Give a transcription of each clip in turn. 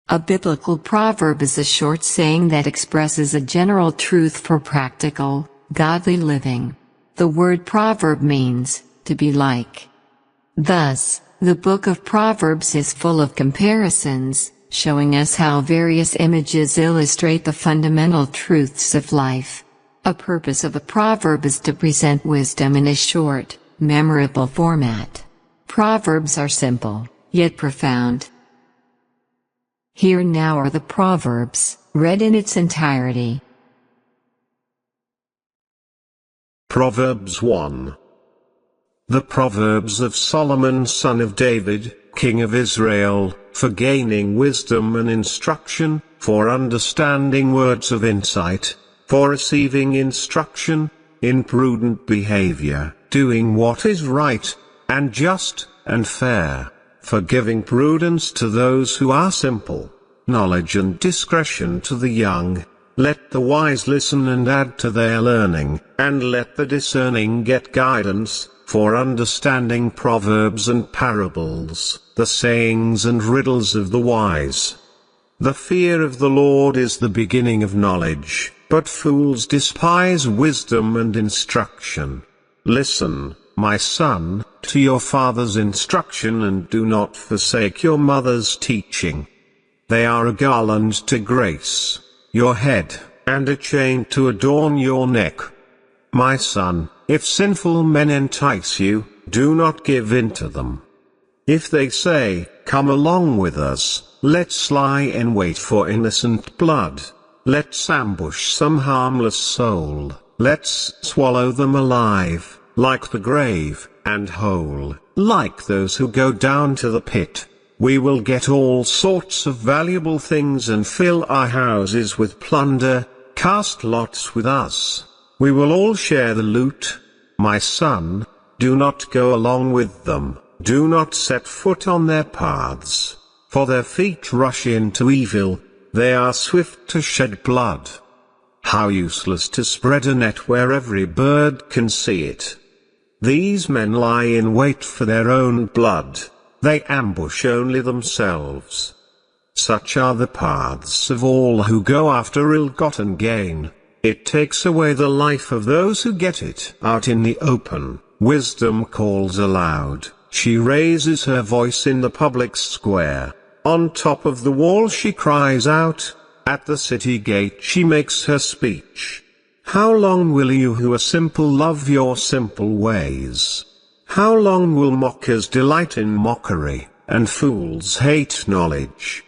A biblical proverb is a short saying that expresses a general truth for practical, godly living. The word proverb means, to be like. Thus, the Book of Proverbs is full of comparisons, showing us how various images illustrate the fundamental truths of life. A purpose of a proverb is to present wisdom in a short, memorable format. Proverbs are simple, yet profound. Here now are the Proverbs, read in its entirety. Proverbs 1. The Proverbs of Solomon son of David, king of Israel, for gaining wisdom and instruction, for understanding words of insight, for receiving instruction, in prudent behavior, doing what is right, and just, and fair, for giving prudence to those who are simple, knowledge and discretion to the young. Let the wise listen and add to their learning, and let the discerning get guidance, for understanding proverbs and parables, the sayings and riddles of the wise. The fear of the Lord is the beginning of knowledge, but fools despise wisdom and instruction. Listen, my son, to your father's instruction and do not forsake your mother's teaching. They are a garland to grace your head, and a chain to adorn your neck. My son, if sinful men entice you, do not give in to them. If they say, come along with us, let's lie in wait for innocent blood. Let's ambush some harmless soul, let's swallow them alive, like the grave, and whole, like those who go down to the pit. We will get all sorts of valuable things and fill our houses with plunder. Cast lots with us. We will all share the loot. My son, do not go along with them, do not set foot on their paths, for their feet rush into evil, they are swift to shed blood. How useless to spread a net where every bird can see it. These men lie in wait for their own blood, they ambush only themselves. Such are the paths of all who go after ill-gotten gain. It takes away the life of those who get it out in the open. Wisdom calls aloud, she raises her voice in the public square. On top of the wall she cries out, at the city gate she makes her speech. How long will you who are simple love your simple ways? How long will mockers delight in mockery, and fools hate knowledge?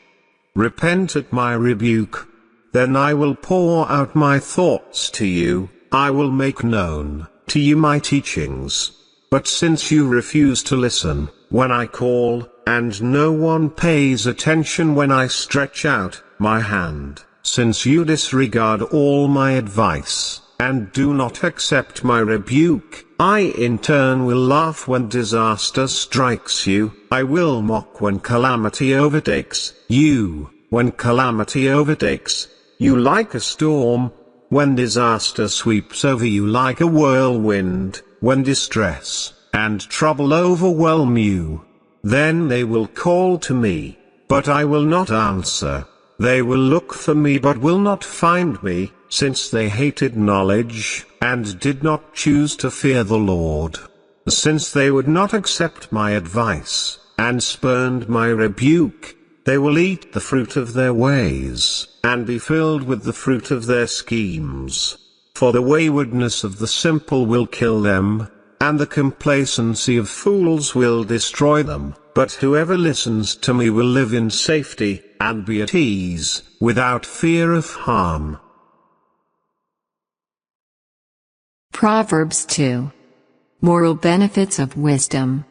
Repent at my rebuke. Then I will pour out my thoughts to you, I will make known to you my teachings. But since you refuse to listen, when I call, and no one pays attention when I stretch out my hand, since you disregard all my advice, and do not accept my rebuke, I in turn will laugh when disaster strikes you, I will mock when calamity overtakes you, when calamity overtakes you like a storm, when disaster sweeps over you like a whirlwind, when distress and trouble overwhelm you. Then they will call to me, but I will not answer. They will look for me but will not find me, since they hated knowledge, and did not choose to fear the Lord. Since they would not accept my advice, and spurned my rebuke, they will eat the fruit of their ways, and be filled with the fruit of their schemes. For the waywardness of the simple will kill them, and the complacency of fools will destroy them. But whoever listens to me will live in safety, and be at ease, without fear of harm. Proverbs 2. Moral benefits of wisdom.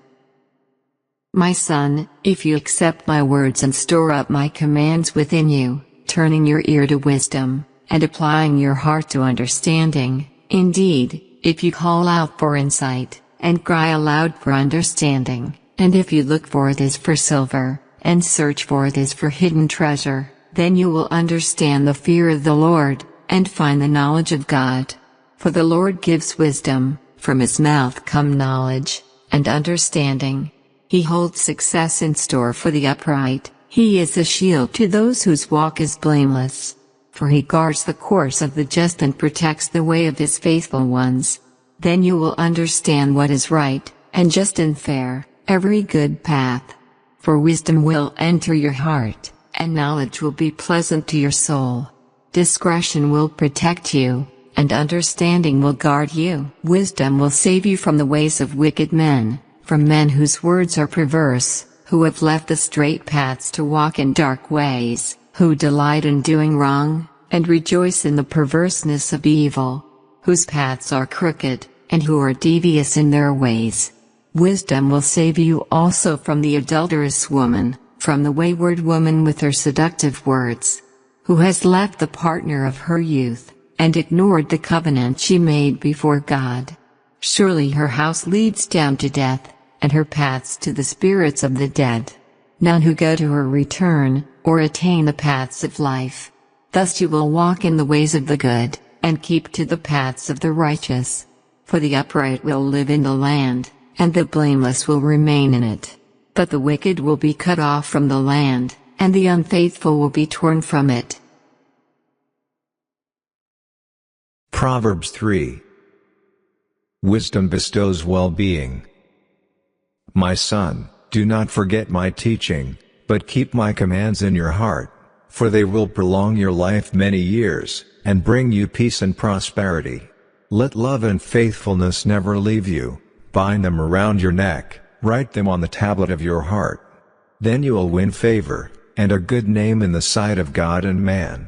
My son, if you accept my words and store up my commands within you, turning your ear to wisdom, and applying your heart to understanding, indeed, if you call out for insight, and cry aloud for understanding, and if you look for it as for silver, and search for it as for hidden treasure, then you will understand the fear of the Lord, and find the knowledge of God. For the Lord gives wisdom, from his mouth come knowledge, and understanding. He holds success in store for the upright, He is a shield to those whose walk is blameless. For he guards the course of the just and protects the way of his faithful ones. Then you will understand what is right, and just and fair, every good path. For wisdom will enter your heart, and knowledge will be pleasant to your soul. Discretion will protect you, and understanding will guard you. Wisdom will save you from the ways of wicked men, from men whose words are perverse, who have left the straight paths to walk in dark ways, who delight in doing wrong, and rejoice in the perverseness of evil, whose paths are crooked, and who are devious in their ways. Wisdom will save you also from the adulterous woman, from the wayward woman with her seductive words, who has left the partner of her youth, and ignored the covenant she made before God. Surely her house leads down to death, and her paths to the spirits of the dead. None who go to her return, or attain the paths of life. Thus you will walk in the ways of the good, and keep to the paths of the righteous. For the upright will live in the land, and the blameless will remain in it. But the wicked will be cut off from the land, and the unfaithful will be torn from it. Proverbs 3. Wisdom bestows well-being. My son, do not forget my teaching, but keep my commands in your heart, for they will prolong your life many years, and bring you peace and prosperity. Let love and faithfulness never leave you, bind them around your neck, write them on the tablet of your heart. Then you will win favor, and a good name in the sight of God and man.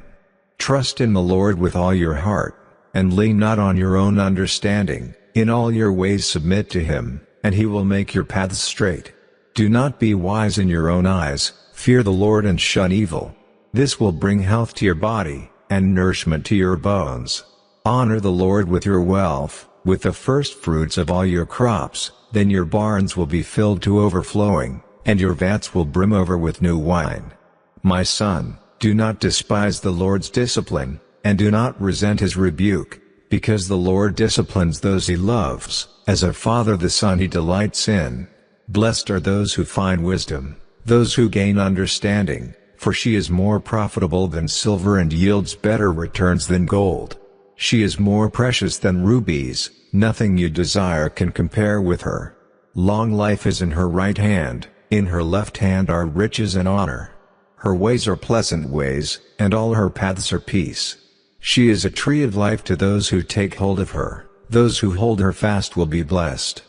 Trust in the Lord with all your heart, and lean not on your own understanding. In all your ways submit to him, and he will make your paths straight. Do not be wise in your own eyes, fear the Lord and shun evil. This will bring health to your body, and nourishment to your bones. Honor the Lord with your wealth, with the first fruits of all your crops, then your barns will be filled to overflowing, and your vats will brim over with new wine. My son, do not despise the Lord's discipline, and do not resent his rebuke, because the Lord disciplines those he loves, as a father the son he delights in. Blessed are those who find wisdom, those who gain understanding, for she is more profitable than silver and yields better returns than gold. She is more precious than rubies, nothing you desire can compare with her. Long life is in her right hand, in her left hand are riches and honor. Her ways are pleasant ways, and all her paths are peace. She is a tree of life to those who take hold of her, those who hold her fast will be blessed.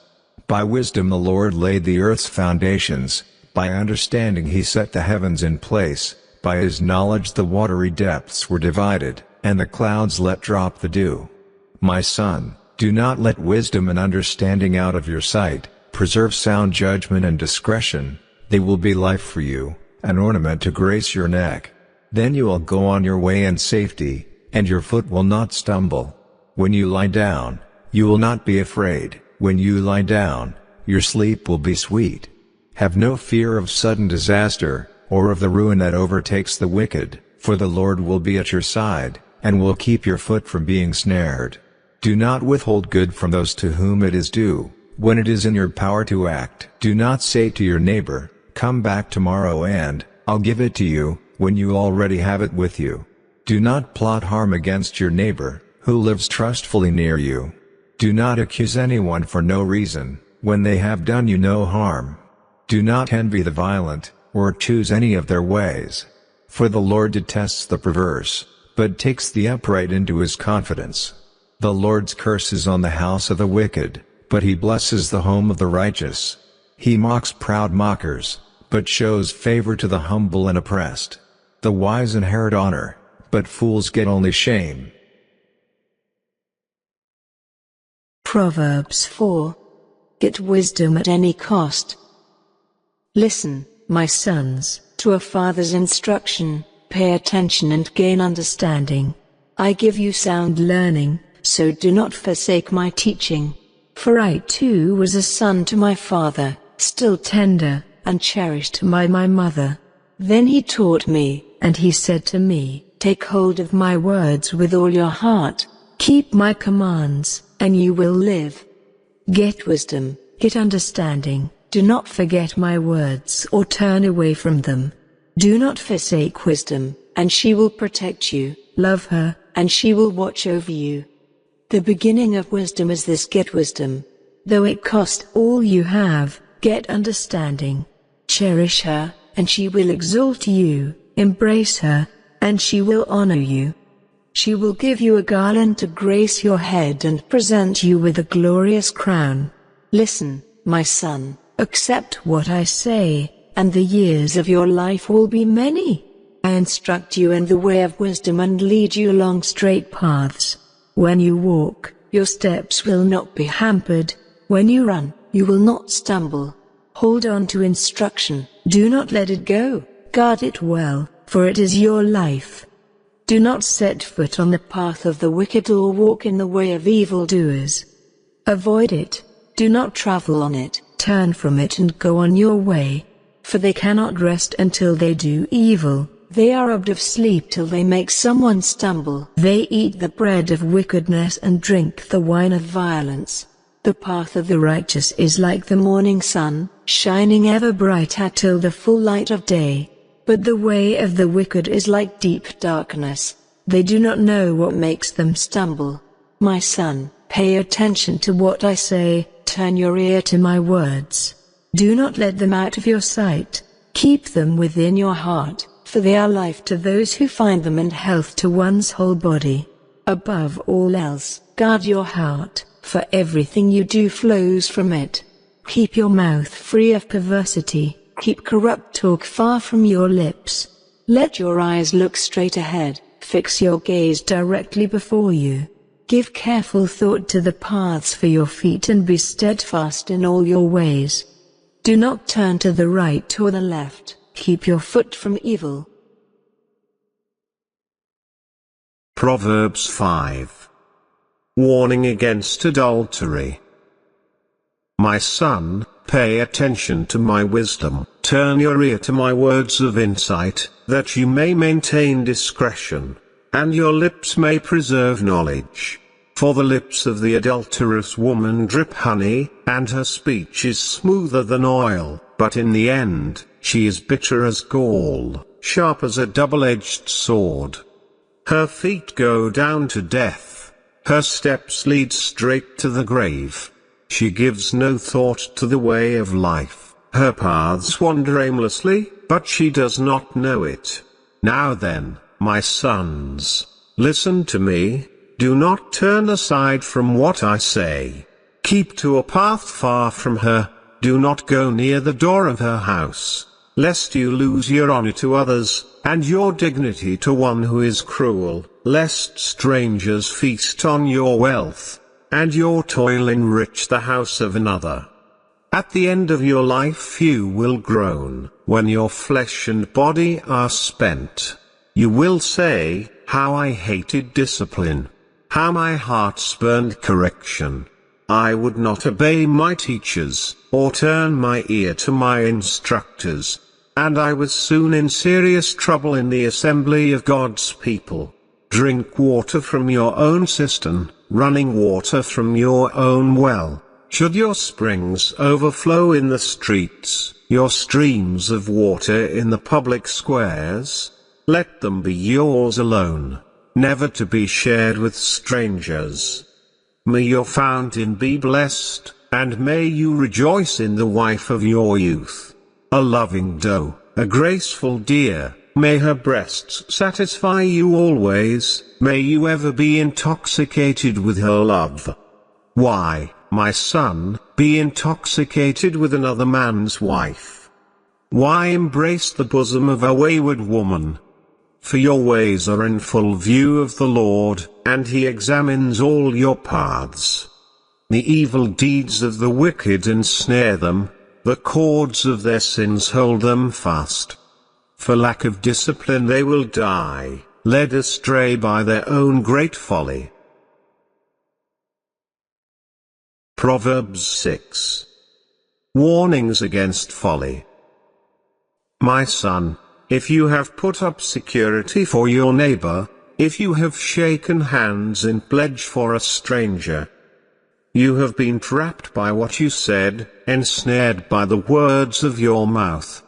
By wisdom the Lord laid the earth's foundations, by understanding he set the heavens in place, by his knowledge the watery depths were divided, and the clouds let drop the dew. My son, do not let wisdom and understanding out of your sight, preserve sound judgment and discretion, they will be life for you, an ornament to grace your neck. Then you will go on your way in safety, and your foot will not stumble. When you lie down, you will not be afraid. When you lie down, your sleep will be sweet. Have no fear of sudden disaster, or of the ruin that overtakes the wicked, for the Lord will be at your side, and will keep your foot from being snared. Do not withhold good from those to whom it is due, when it is in your power to act. Do not say to your neighbor, "Come back tomorrow and I'll give it to you," when you already have it with you. Do not plot harm against your neighbor, who lives trustfully near you. Do not accuse anyone for no reason, when they have done you no harm. Do not envy the violent, or choose any of their ways. For the Lord detests the perverse, but takes the upright into his confidence. The Lord's curse is on the house of the wicked, but he blesses the home of the righteous. He mocks proud mockers, but shows favor to the humble and oppressed. The wise inherit honor, but fools get only shame. Proverbs 4. Get wisdom at any cost. Listen, my sons, to a father's instruction, pay attention and gain understanding. I give you sound learning, so do not forsake my teaching. For I too was a son to my father, still tender, and cherished by my mother. Then he taught me, and he said to me, "Take hold of my words with all your heart, keep my commands, and you will live." Get wisdom, get understanding, do not forget my words or turn away from them. Do not forsake wisdom, and she will protect you. Love her, and she will watch over you. The beginning of wisdom is this: get wisdom. Though it cost all you have, get understanding. Cherish her, and she will exalt you. Embrace her, and she will honor you. She will give you a garland to grace your head and present you with a glorious crown. Listen, my son, accept what I say, and the years of your life will be many. I instruct you in the way of wisdom and lead you along straight paths. When you walk, your steps will not be hampered. When you run, you will not stumble. Hold on to instruction, do not let it go. Guard it well, for it is your life. Do not set foot on the path of the wicked or walk in the way of evildoers. Avoid it, do not travel on it, turn from it and go on your way. For they cannot rest until they do evil, they are robbed of sleep till they make someone stumble. They eat the bread of wickedness and drink the wine of violence. The path of the righteous is like the morning sun, shining ever brighter till the full light of day. But the way of the wicked is like deep darkness. They do not know what makes them stumble. My son, pay attention to what I say, turn your ear to my words. Do not let them out of your sight. Keep them within your heart, for they are life to those who find them and health to one's whole body. Above all else, guard your heart, for everything you do flows from it. Keep your mouth free of perversity. Keep corrupt talk far from your lips. Let your eyes look straight ahead, fix your gaze directly before you. Give careful thought to the paths for your feet and be steadfast in all your ways. Do not turn to the right or the left, keep your foot from evil. Proverbs 5. Warning against adultery. My son, pay attention to my wisdom, turn your ear to my words of insight, that you may maintain discretion, and your lips may preserve knowledge. For the lips of the adulterous woman drip honey, and her speech is smoother than oil, but in the end, she is bitter as gall, sharp as a double-edged sword. Her feet go down to death, her steps lead straight to the grave. She gives no thought to the way of life, her paths wander aimlessly, but she does not know it. Now then, my sons, listen to me, do not turn aside from what I say. Keep to a path far from her, do not go near the door of her house, lest you lose your honor to others, and your dignity to one who is cruel, lest strangers feast on your wealth, and your toil enrich the house of another. At the end of your life you will groan, when your flesh and body are spent. You will say, how I hated discipline, how my heart spurned correction. I would not obey my teachers, or turn my ear to my instructors, and I was soon in serious trouble in the assembly of God's people. Drink water from your own cistern, running water from your own well. Should your springs overflow in the streets, your streams of water in the public squares, let them be yours alone, never to be shared with strangers. May your fountain be blessed, and may you rejoice in the wife of your youth. A loving doe, a graceful deer, may her breasts satisfy you always, may you ever be intoxicated with her love. Why, my son, be intoxicated with another man's wife? Why embrace the bosom of a wayward woman? For your ways are in full view of the Lord, and he examines all your paths. The evil deeds of the wicked ensnare them, the cords of their sins hold them fast. For lack of discipline they will die, led astray by their own great folly. Proverbs 6. Warnings against folly. My son, if you have put up security for your neighbor, if you have shaken hands in pledge for a stranger, you have been trapped by what you said, ensnared by the words of your mouth.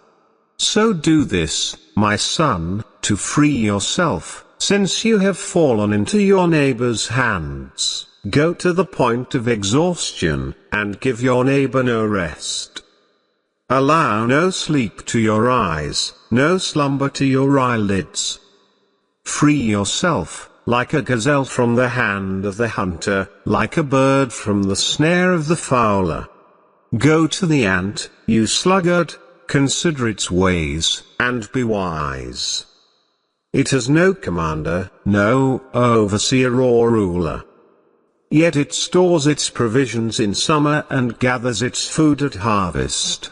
So do this, my son, to free yourself, since you have fallen into your neighbor's hands. Go to the point of exhaustion, and give your neighbor no rest. Allow no sleep to your eyes, no slumber to your eyelids. Free yourself, like a gazelle from the hand of the hunter, like a bird from the snare of the fowler. Go to the ant, you sluggard, consider its ways, and be wise. It has no commander, no overseer or ruler. Yet it stores its provisions in summer and gathers its food at harvest.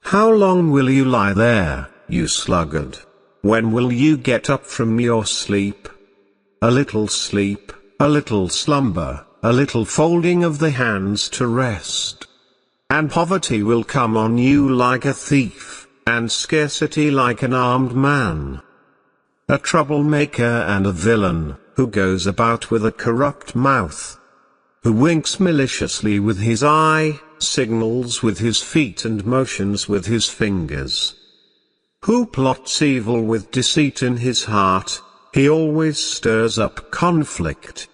How long will you lie there, you sluggard? When will you get up from your sleep? A little sleep, a little slumber, a little folding of the hands to rest. And poverty will come on you like a thief, and scarcity like an armed man. A troublemaker and a villain, who goes about with a corrupt mouth, who winks maliciously with his eye, signals with his feet and motions with his fingers. Who plots evil with deceit in his heart, he always stirs up conflict.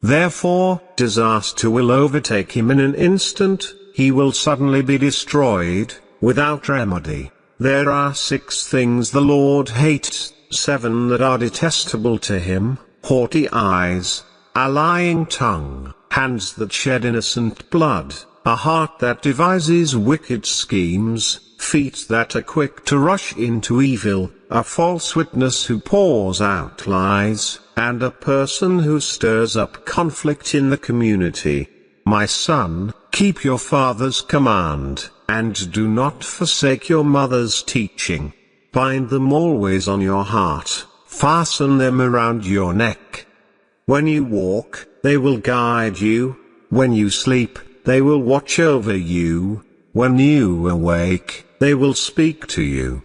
Therefore, disaster will overtake him in an instant, he will suddenly be destroyed, without remedy. There are 6 things the Lord hates, 7 that are detestable to him: haughty eyes, a lying tongue, hands that shed innocent blood, a heart that devises wicked schemes, feet that are quick to rush into evil, a false witness who pours out lies, and a person who stirs up conflict in the community. My son, keep your father's command, and do not forsake your mother's teaching. Bind them always on your heart, fasten them around your neck. When you walk, they will guide you. When you sleep, they will watch over you. When you awake, they will speak to you.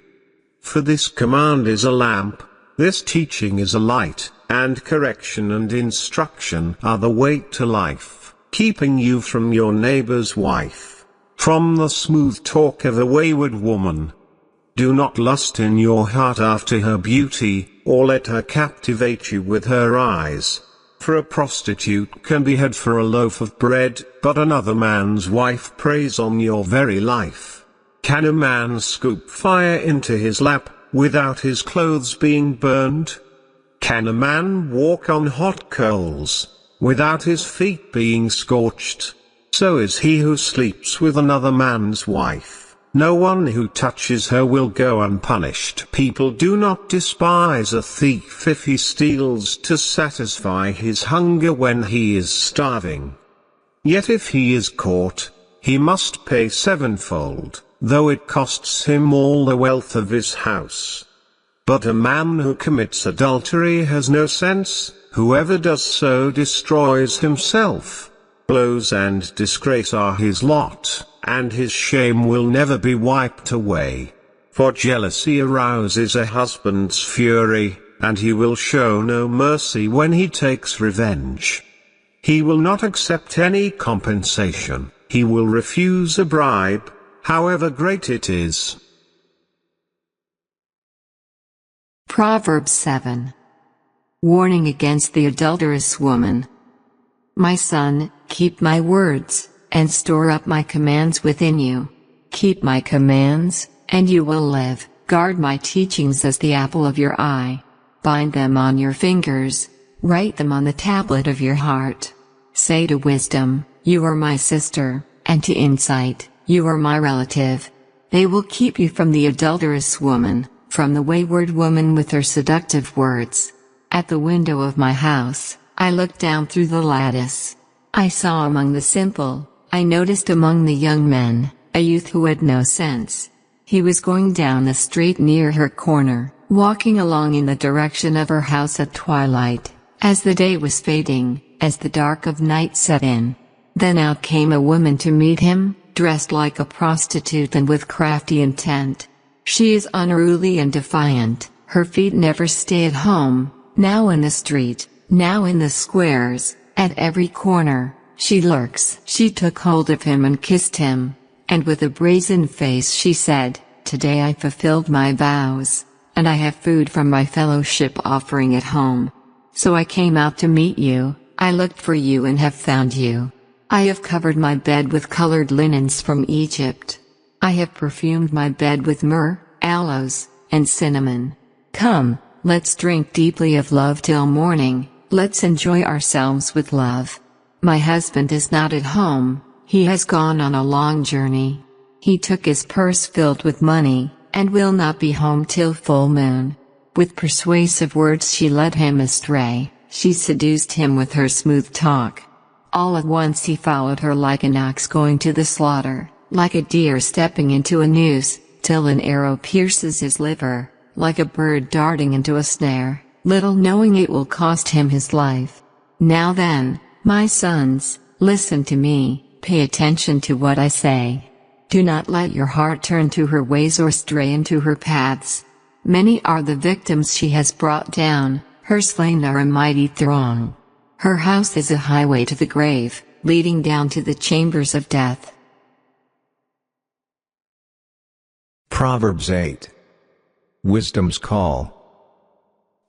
For this command is a lamp, this teaching is a light, and correction and instruction are the way to life, keeping you from your neighbor's wife, from the smooth talk of a wayward woman. Do not lust in your heart after her beauty, or let her captivate you with her eyes. For a prostitute can be had for a loaf of bread, but another man's wife preys on your very life. Can a man scoop fire into his lap, without his clothes being burned? Can a man walk on hot coals, without his feet being scorched? So is he who sleeps with another man's wife. No one who touches her will go unpunished. People do not despise a thief if he steals to satisfy his hunger when he is starving. Yet if he is caught, he must pay 7-fold, though it costs him all the wealth of his house. But a man who commits adultery has no sense. Whoever does so destroys himself. Blows and disgrace are his lot, and his shame will never be wiped away. For jealousy arouses a husband's fury, and he will show no mercy when he takes revenge. He will not accept any compensation, he will refuse a bribe, however great it is. Proverbs 7. Warning against the adulterous woman. My son, keep my words, and store up my commands within you. Keep my commands, and you will live. Guard my teachings as the apple of your eye. Bind them on your fingers, write them on the tablet of your heart. Say to wisdom, you are my sister, and to insight, you are my relative. They will keep you from the adulterous woman, from the wayward woman with her seductive words. At the window of my house, I looked down through the lattice. I saw among the simple, I noticed among the young men, a youth who had no sense. He was going down the street near her corner, walking along in the direction of her house at twilight, as the day was fading, as the dark of night set in. Then out came a woman to meet him, dressed like a prostitute and with crafty intent. She is unruly and defiant, her feet never stay at home, now in the street, now in the squares, at every corner, she lurks. She took hold of him and kissed him, and with a brazen face she said, today I fulfilled my vows, and I have food from my fellowship offering at home. So I came out to meet you, I looked for you and have found you. I have covered my bed with colored linens from Egypt. I have perfumed my bed with myrrh, aloes, and cinnamon. Come, let's drink deeply of love till morning, let's enjoy ourselves with love. My husband is not at home, he has gone on a long journey. He took his purse filled with money, and will not be home till full moon. With persuasive words she led him astray, she seduced him with her smooth talk. All at once he followed her like an ox going to the slaughter, like a deer stepping into a noose, till an arrow pierces his liver, like a bird darting into a snare, little knowing it will cost him his life. Now then, my sons, listen to me, pay attention to what I say. Do not let your heart turn to her ways or stray into her paths. Many are the victims she has brought down, her slain are a mighty throng. Her house is a highway to the grave, leading down to the chambers of death. Proverbs 8. Wisdom's call.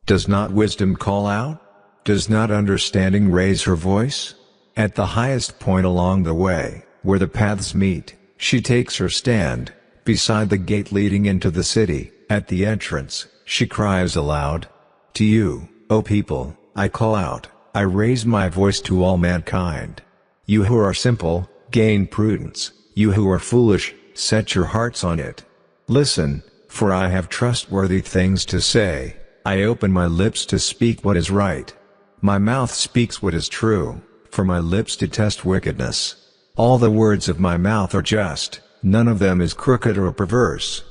Does not wisdom call out? Does not understanding raise her voice? At the highest point along the way, where the paths meet, she takes her stand, beside the gate leading into the city. At the entrance, she cries aloud. To you, O people, I call out, I raise my voice to all mankind. You who are simple, gain prudence, you who are foolish, set your hearts on it. Listen, for I have trustworthy things to say, I open my lips to speak what is right. My mouth speaks what is true, for my lips detest wickedness. All the words of my mouth are just, none of them is crooked or perverse.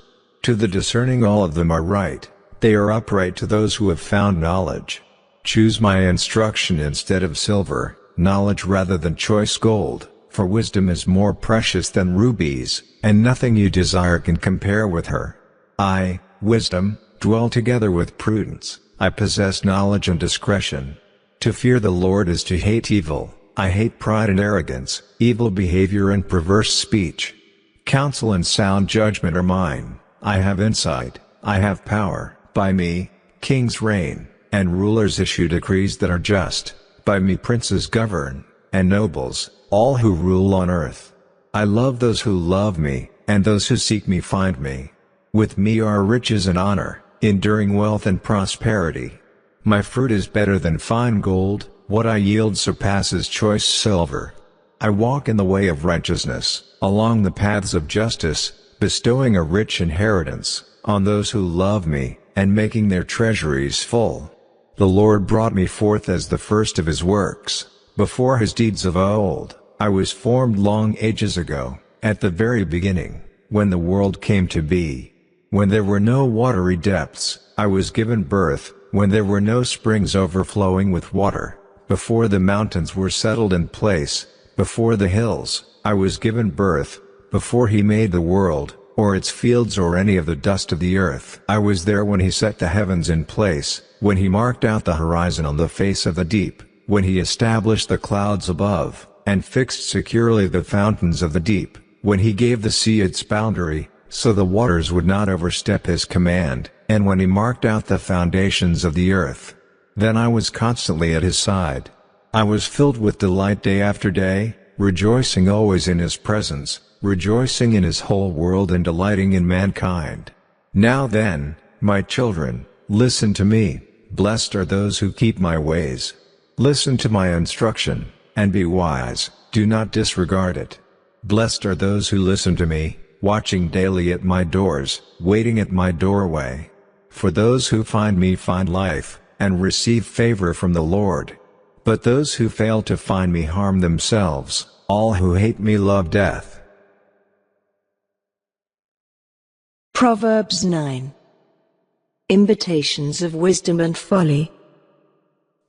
To the discerning all of them are right, they are upright to those who have found knowledge. Choose my instruction instead of silver, knowledge rather than choice gold, for wisdom is more precious than rubies, and nothing you desire can compare with her. I, wisdom, dwell together with prudence, I possess knowledge and discretion. To fear the Lord is to hate evil, I hate pride and arrogance, evil behavior and perverse speech. Counsel and sound judgment are mine, I have insight, I have power, by me, kings reign, and rulers issue decrees that are just, by me princes govern, and nobles, all who rule on earth. I love those who love me, and those who seek me find me. With me are riches and honor, enduring wealth and prosperity. My fruit is better than fine gold, what I yield surpasses choice silver. I walk in the way of righteousness, along the paths of justice, bestowing a rich inheritance on those who love me, and making their treasuries full. The Lord brought me forth as the first of his works, before his deeds of old. I was formed long ages ago, at the very beginning, when the world came to be. When there were no watery depths, I was given birth, when there were no springs overflowing with water, before the mountains were settled in place, before the hills, I was given birth, before he made the world, or its fields or any of the dust of the earth. I was there when he set the heavens in place, when he marked out the horizon on the face of the deep, when he established the clouds above, and fixed securely the fountains of the deep, when he gave the sea its boundary, so the waters would not overstep his command, and when he marked out the foundations of the earth. Then I was constantly at his side. I was filled with delight day after day, rejoicing always in his presence, rejoicing in his whole world and delighting in mankind. Now then, my children, listen to me, blessed are those who keep my ways. Listen to my instruction, and be wise, do not disregard it. Blessed are those who listen to me, watching daily at my doors, waiting at my doorway. For those who find me find life, and receive favor from the Lord. But those who fail to find me harm themselves, all who hate me love death. Proverbs 9. Imitations of wisdom and folly.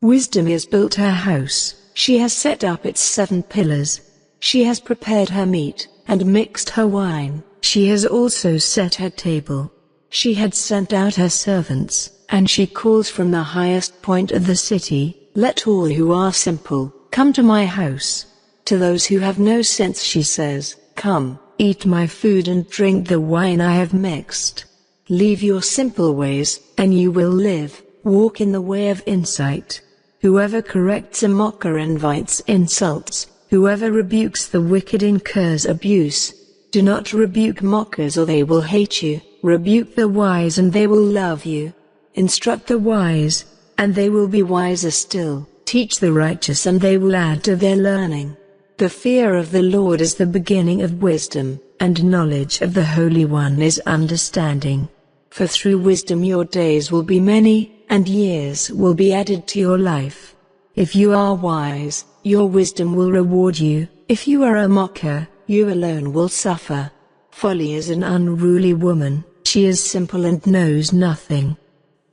Wisdom has built her house, she has set up its 7 pillars. She has prepared her meat, and mixed her wine, she has also set her table. She had sent out her servants, and she calls from the highest point of the city, let all who are simple, come to my house. To those who have no sense she says, come, Eat my food and drink the wine I have mixed. Leave your simple ways, and you will live. Walk in the way of insight. Whoever corrects a mocker invites insults. Whoever rebukes the wicked incurs abuse. Do not rebuke mockers or they will hate you. Rebuke the wise and they will love you. Instruct the wise, and they will be wiser still. Teach the righteous and they will add to their learning. The fear of the Lord is the beginning of wisdom, and knowledge of the Holy One is understanding. For through wisdom your days will be many, and years will be added to your life. If you are wise, your wisdom will reward you. If you are a mocker, you alone will suffer. Folly is an unruly woman, she is simple and knows nothing.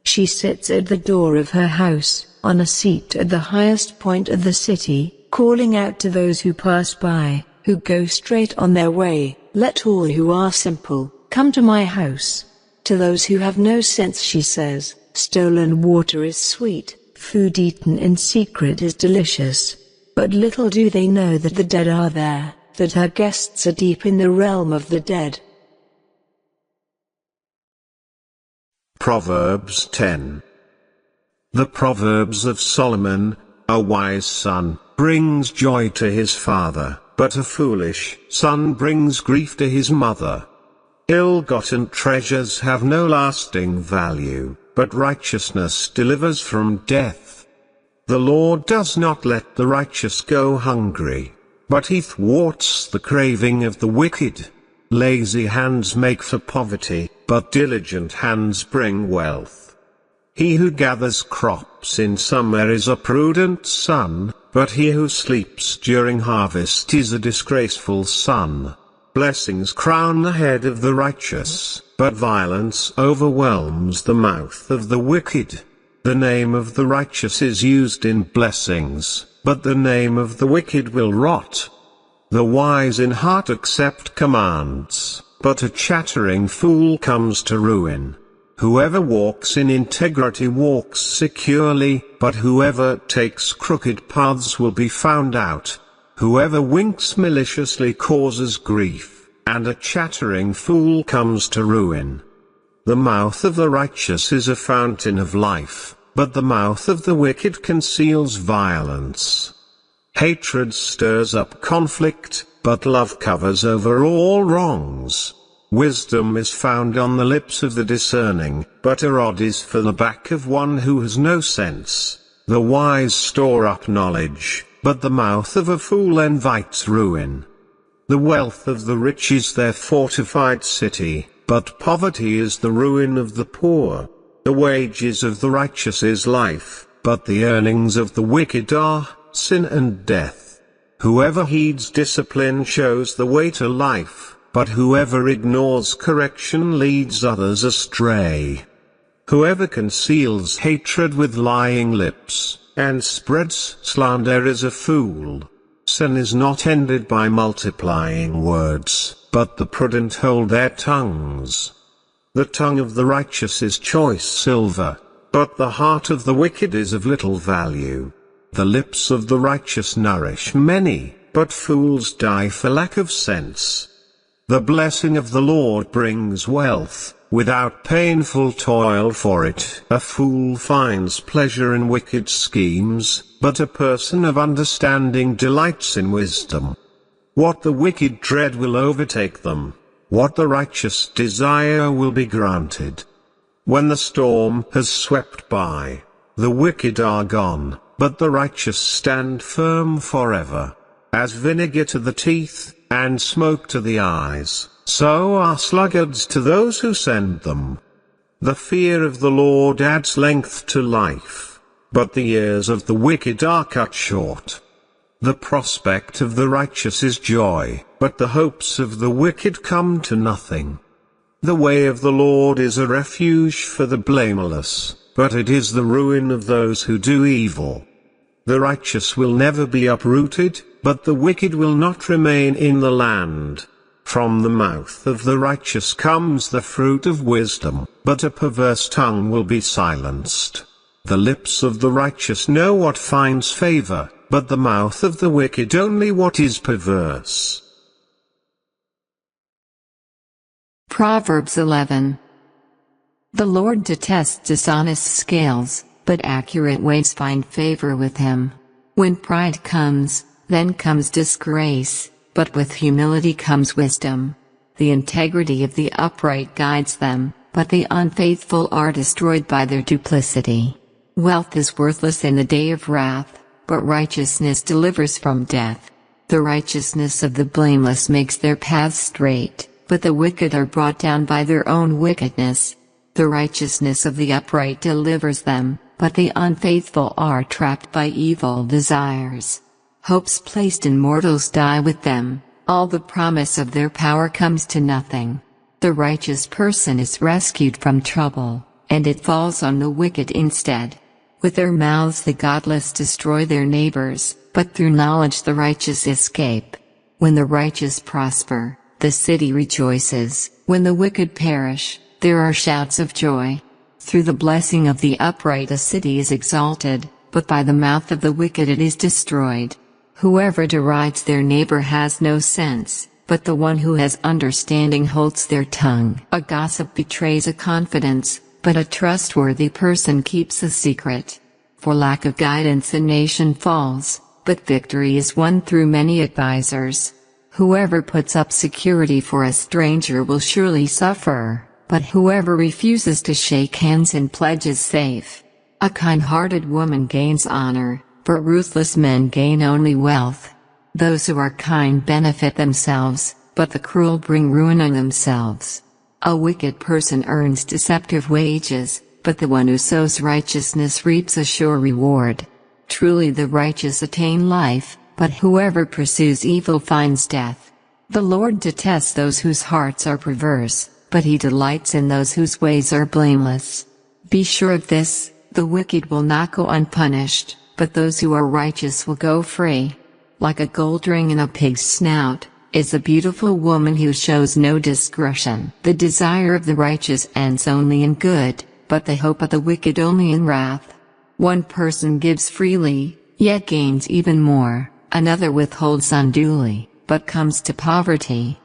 She sits at the door of her house, on a seat at the highest point of the city, calling out to those who pass by, who go straight on their way, "Let all who are simple, come to my house." To those who have no sense she says, "Stolen water is sweet, food eaten in secret is delicious." But little do they know that the dead are there, that her guests are deep in the realm of the dead. Proverbs 10. The Proverbs of Solomon: a wise son brings joy to his father, but a foolish son brings grief to his mother. Ill-gotten treasures have no lasting value, but righteousness delivers from death. The Lord does not let the righteous go hungry, but he thwarts the craving of the wicked. Lazy hands make for poverty, but diligent hands bring wealth. He who gathers crops in summer is a prudent son, but he who sleeps during harvest is a disgraceful son. Blessings crown the head of the righteous, but violence overwhelms the mouth of the wicked. The name of the righteous is used in blessings, but the name of the wicked will rot. The wise in heart accept commands, but a chattering fool comes to ruin. Whoever walks in integrity walks securely, but whoever takes crooked paths will be found out. Whoever winks maliciously causes grief, and a chattering fool comes to ruin. The mouth of the righteous is a fountain of life, but the mouth of the wicked conceals violence. Hatred stirs up conflict, but love covers over all wrongs. Wisdom is found on the lips of the discerning, but a rod is for the back of one who has no sense. The wise store up knowledge, but the mouth of a fool invites ruin. The wealth of the rich is their fortified city, but poverty is the ruin of the poor. The wages of the righteous is life, but the earnings of the wicked are sin and death. Whoever heeds discipline shows the way to life, but whoever ignores correction leads others astray. Whoever conceals hatred with lying lips, and spreads slander is a fool. Sin is not ended by multiplying words, but the prudent hold their tongues. The tongue of the righteous is choice silver, but the heart of the wicked is of little value. The lips of the righteous nourish many, but fools die for lack of sense. The blessing of the Lord brings wealth, without painful toil for it. A fool finds pleasure in wicked schemes, but a person of understanding delights in wisdom. What the wicked dread will overtake them. What the righteous desire will be granted. When the storm has swept by, the wicked are gone, but the righteous stand firm forever. As vinegar to the teeth, and smoke to the eyes, so are sluggards to those who send them. The fear of the Lord adds length to life, but the years of the wicked are cut short. The prospect of the righteous is joy, but the hopes of the wicked come to nothing. The way of the Lord is a refuge for the blameless, but it is the ruin of those who do evil. The righteous will never be uprooted, but the wicked will not remain in the land. From the mouth of the righteous comes the fruit of wisdom, but a perverse tongue will be silenced. The lips of the righteous know what finds favor, but the mouth of the wicked only what is perverse. Proverbs 11. The Lord detests dishonest scales, but accurate weights find favor with him. When pride comes, then comes disgrace, but with humility comes wisdom. The integrity of the upright guides them, but the unfaithful are destroyed by their duplicity. Wealth is worthless in the day of wrath, but righteousness delivers from death. The righteousness of the blameless makes their paths straight, but the wicked are brought down by their own wickedness. The righteousness of the upright delivers them, but the unfaithful are trapped by evil desires. Hopes placed in mortals die with them, all the promise of their power comes to nothing. The righteous person is rescued from trouble, and it falls on the wicked instead. With their mouths the godless destroy their neighbors, but through knowledge the righteous escape. When the righteous prosper, the city rejoices. When the wicked perish, there are shouts of joy. Through the blessing of the upright a city is exalted, but by the mouth of the wicked it is destroyed. Whoever derides their neighbor has no sense, but the one who has understanding holds their tongue. A gossip betrays a confidence, but a trustworthy person keeps a secret. For lack of guidance a nation falls, but victory is won through many advisers. Whoever puts up security for a stranger will surely suffer, but whoever refuses to shake hands and pledge is safe. A kind-hearted woman gains honor, but ruthless men gain only wealth. Those who are kind benefit themselves, but the cruel bring ruin on themselves. A wicked person earns deceptive wages, but the one who sows righteousness reaps a sure reward. Truly the righteous attain life, but whoever pursues evil finds death. The Lord detests those whose hearts are perverse, but he delights in those whose ways are blameless. Be sure of this, the wicked will not go unpunished, but those who are righteous will go free. Like a gold ring in a pig's snout, is a beautiful woman who shows no discretion. The desire of the righteous ends only in good, but the hope of the wicked only in wrath. One person gives freely, yet gains even more, another withholds unduly, but comes to poverty.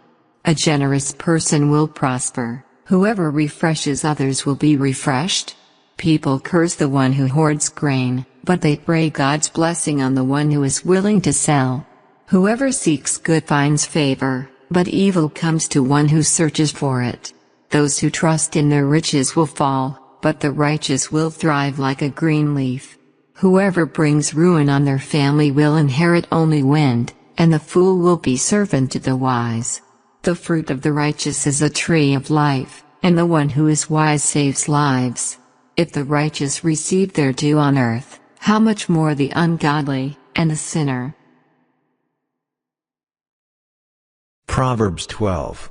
A generous person will prosper, whoever refreshes others will be refreshed. People curse the one who hoards grain, but they pray God's blessing on the one who is willing to sell. Whoever seeks good finds favor, but evil comes to one who searches for it. Those who trust in their riches will fall, but the righteous will thrive like a green leaf. Whoever brings ruin on their family will inherit only wind, and the fool will be servant to the wise. The fruit of the righteous is a tree of life, and the one who is wise saves lives. If the righteous receive their due on earth, how much more the ungodly, and the sinner. Proverbs 12.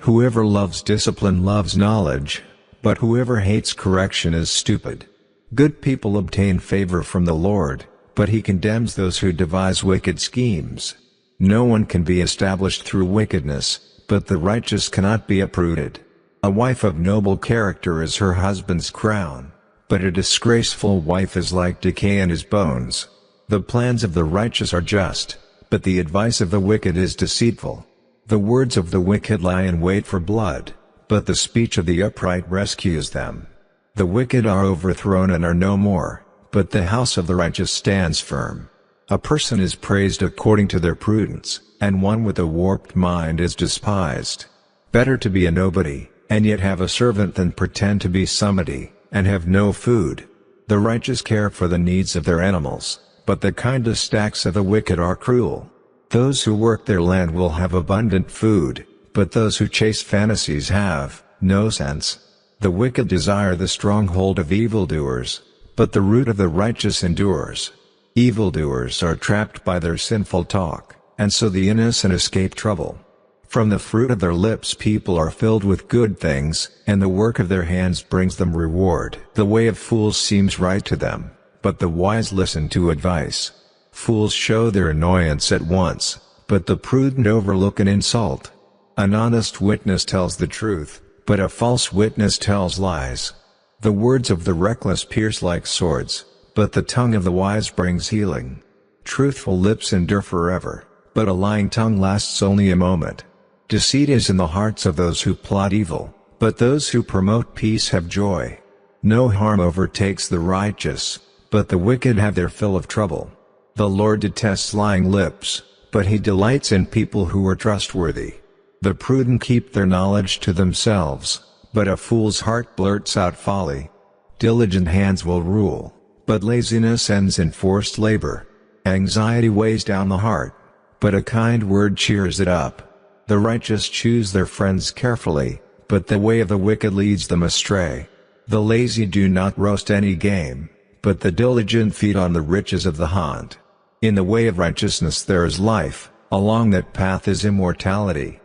Whoever loves discipline loves knowledge, but whoever hates correction is stupid. Good people obtain favor from the Lord, but he condemns those who devise wicked schemes. No one can be established through wickedness, but the righteous cannot be uprooted. A wife of noble character is her husband's crown, but a disgraceful wife is like decay in his bones. The plans of the righteous are just, but the advice of the wicked is deceitful. The words of the wicked lie in wait for blood, but the speech of the upright rescues them. The wicked are overthrown and are no more, but the house of the righteous stands firm. A person is praised according to their prudence, and one with a warped mind is despised. Better to be a nobody, and yet have a servant than pretend to be somebody, and have no food. The righteous care for the needs of their animals, but the kindest acts of the wicked are cruel. Those who work their land will have abundant food, but those who chase fantasies have no sense. The wicked desire the stronghold of evildoers, but the root of the righteous endures. Evildoers are trapped by their sinful talk, and so the innocent escape trouble. From the fruit of their lips people are filled with good things, and the work of their hands brings them reward. The way of fools seems right to them, but the wise listen to advice. Fools show their annoyance at once, but the prudent overlook an insult. An honest witness tells the truth, but a false witness tells lies. The words of the reckless pierce like swords, but the tongue of the wise brings healing. Truthful lips endure forever, but a lying tongue lasts only a moment. Deceit is in the hearts of those who plot evil, but those who promote peace have joy. No harm overtakes the righteous, but the wicked have their fill of trouble. The Lord detests lying lips, but He delights in people who are trustworthy. The prudent keep their knowledge to themselves, but a fool's heart blurts out folly. Diligent hands will rule, but laziness ends in forced labor. Anxiety weighs down the heart, but a kind word cheers it up. The righteous choose their friends carefully, but the way of the wicked leads them astray. The lazy do not roast any game, but the diligent feed on the riches of the hunt. In the way of righteousness there is life, along that path is immortality.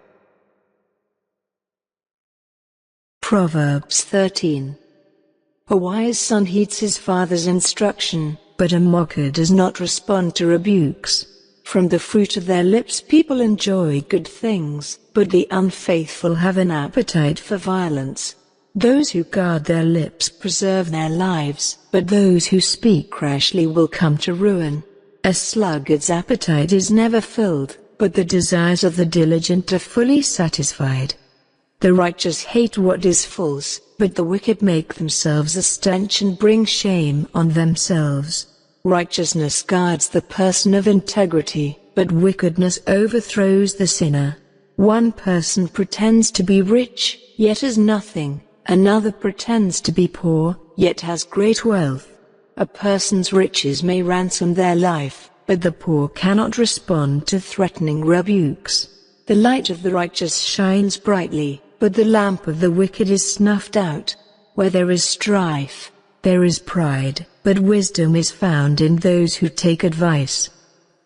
Proverbs 13. A wise son heeds his father's instruction, but a mocker does not respond to rebukes. From the fruit of their lips people enjoy good things, but the unfaithful have an appetite for violence. Those who guard their lips preserve their lives, but those who speak rashly will come to ruin. A sluggard's appetite is never filled, but the desires of the diligent are fully satisfied. The righteous hate what is false, but the wicked make themselves a stench and bring shame on themselves. Righteousness guards the person of integrity, but wickedness overthrows the sinner. One person pretends to be rich, yet has nothing. Another pretends to be poor, yet has great wealth. A person's riches may ransom their life, but the poor cannot respond to threatening rebukes. The light of the righteous shines brightly, but the lamp of the wicked is snuffed out. Where there is strife, there is pride, but wisdom is found in those who take advice.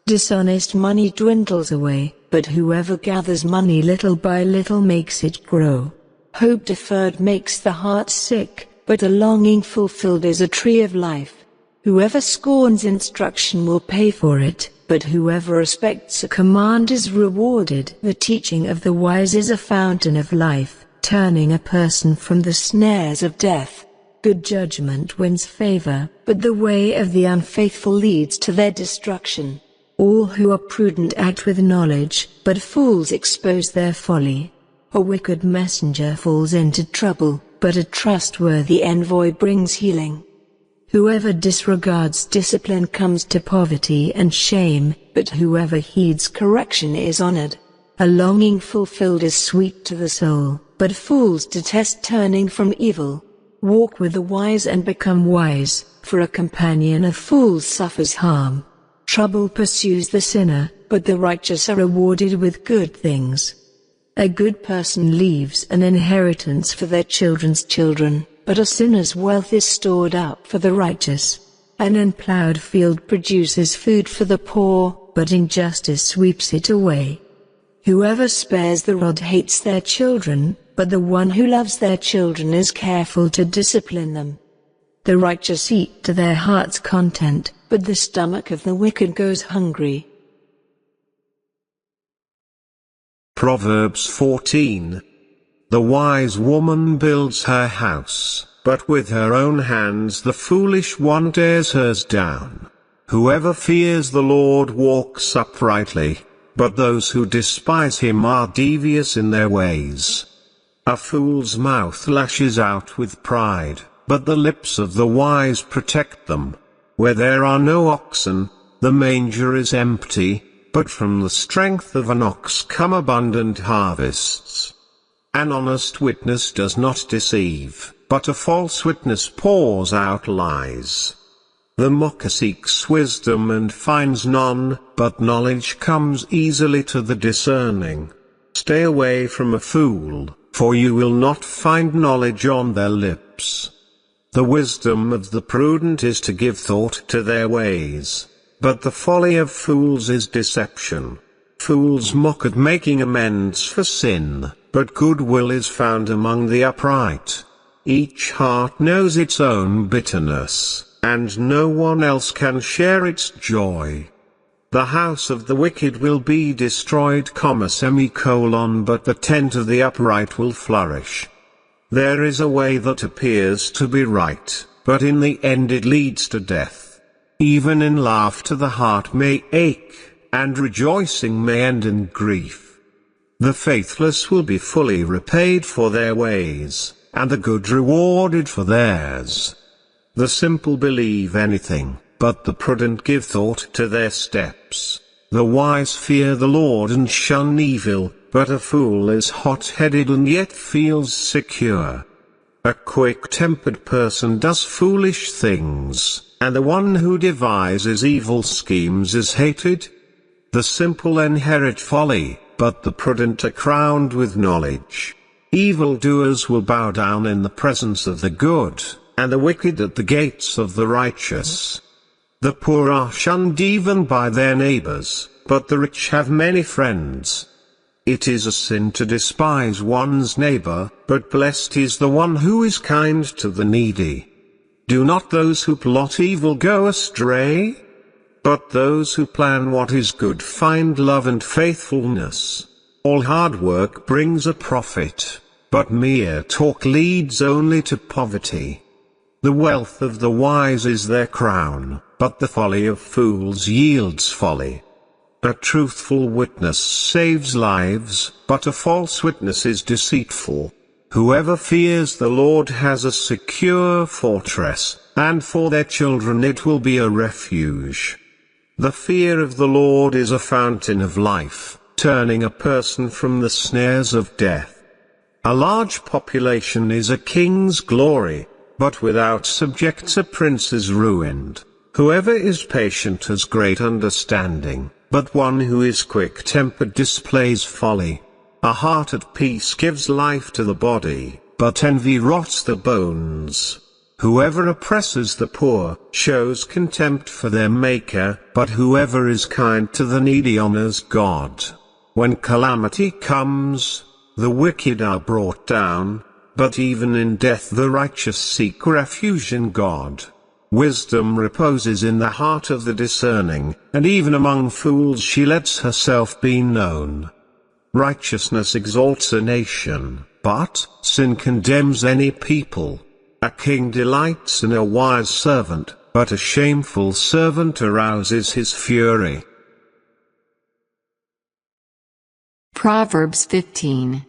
Dishonest money dwindles away, but whoever gathers money little by little makes it grow. Hope deferred makes the heart sick, but a longing fulfilled is a tree of life. Whoever scorns instruction will pay for it, but whoever respects a command is rewarded. The teaching of the wise is a fountain of life, turning a person from the snares of death. Good judgment wins favor, but the way of the unfaithful leads to their destruction. All who are prudent act with knowledge, but fools expose their folly. A wicked messenger falls into trouble, but a trustworthy envoy brings healing. Whoever disregards discipline comes to poverty and shame, but whoever heeds correction is honored. A longing fulfilled is sweet to the soul, but fools detest turning from evil. Walk with the wise and become wise, for a companion of fools suffers harm. Trouble pursues the sinner, but the righteous are rewarded with good things. A good person leaves an inheritance for their children's children, but a sinner's wealth is stored up for the righteous. An unplowed field produces food for the poor, but injustice sweeps it away. Whoever spares the rod hates their children, but the one who loves their children is careful to discipline them. The righteous eat to their heart's content, but the stomach of the wicked goes hungry. Proverbs 14. The wise woman builds her house, but with her own hands the foolish one tears hers down. Whoever fears the Lord walks uprightly, but those who despise him are devious in their ways. A fool's mouth lashes out with pride, but the lips of the wise protect them. Where there are no oxen, the manger is empty, but from the strength of an ox come abundant harvests. An honest witness does not deceive, but a false witness pours out lies. The mocker seeks wisdom and finds none, but knowledge comes easily to the discerning. Stay away from a fool, for you will not find knowledge on their lips. The wisdom of the prudent is to give thought to their ways, but the folly of fools is deception. Fools mock at making amends for sin, but goodwill is found among the upright. Each heart knows its own bitterness, and no one else can share its joy. The house of the wicked will be destroyed, but the tent of the upright will flourish. There is a way that appears to be right, but in the end it leads to death. Even in laughter the heart may ache, and rejoicing may end in grief. The faithless will be fully repaid for their ways, and the good rewarded for theirs. The simple believe anything, but the prudent give thought to their steps. The wise fear the Lord and shun evil, but a fool is hot-headed and yet feels secure. A quick-tempered person does foolish things, and the one who devises evil schemes is hated. The simple inherit folly, but the prudent are crowned with knowledge. Evildoers will bow down in the presence of the good, and the wicked at the gates of the righteous. The poor are shunned even by their neighbors, but the rich have many friends. It is a sin to despise one's neighbor, but blessed is the one who is kind to the needy. Do not those who plot evil go astray? But those who plan what is good find love and faithfulness. All hard work brings a profit, but mere talk leads only to poverty. The wealth of the wise is their crown, but the folly of fools yields folly. A truthful witness saves lives, but a false witness is deceitful. Whoever fears the Lord has a secure fortress, and for their children it will be a refuge. The fear of the Lord is a fountain of life, turning a person from the snares of death. A large population is a king's glory, but without subjects a prince is ruined. Whoever is patient has great understanding, but one who is quick-tempered displays folly. A heart at peace gives life to the body, but envy rots the bones. Whoever oppresses the poor shows contempt for their Maker, but whoever is kind to the needy honors God. When calamity comes, the wicked are brought down, but even in death the righteous seek refuge in God. Wisdom reposes in the heart of the discerning, and even among fools she lets herself be known. Righteousness exalts a nation, but sin condemns any people. A king delights in a wise servant, but a shameful servant arouses his fury. Proverbs 15.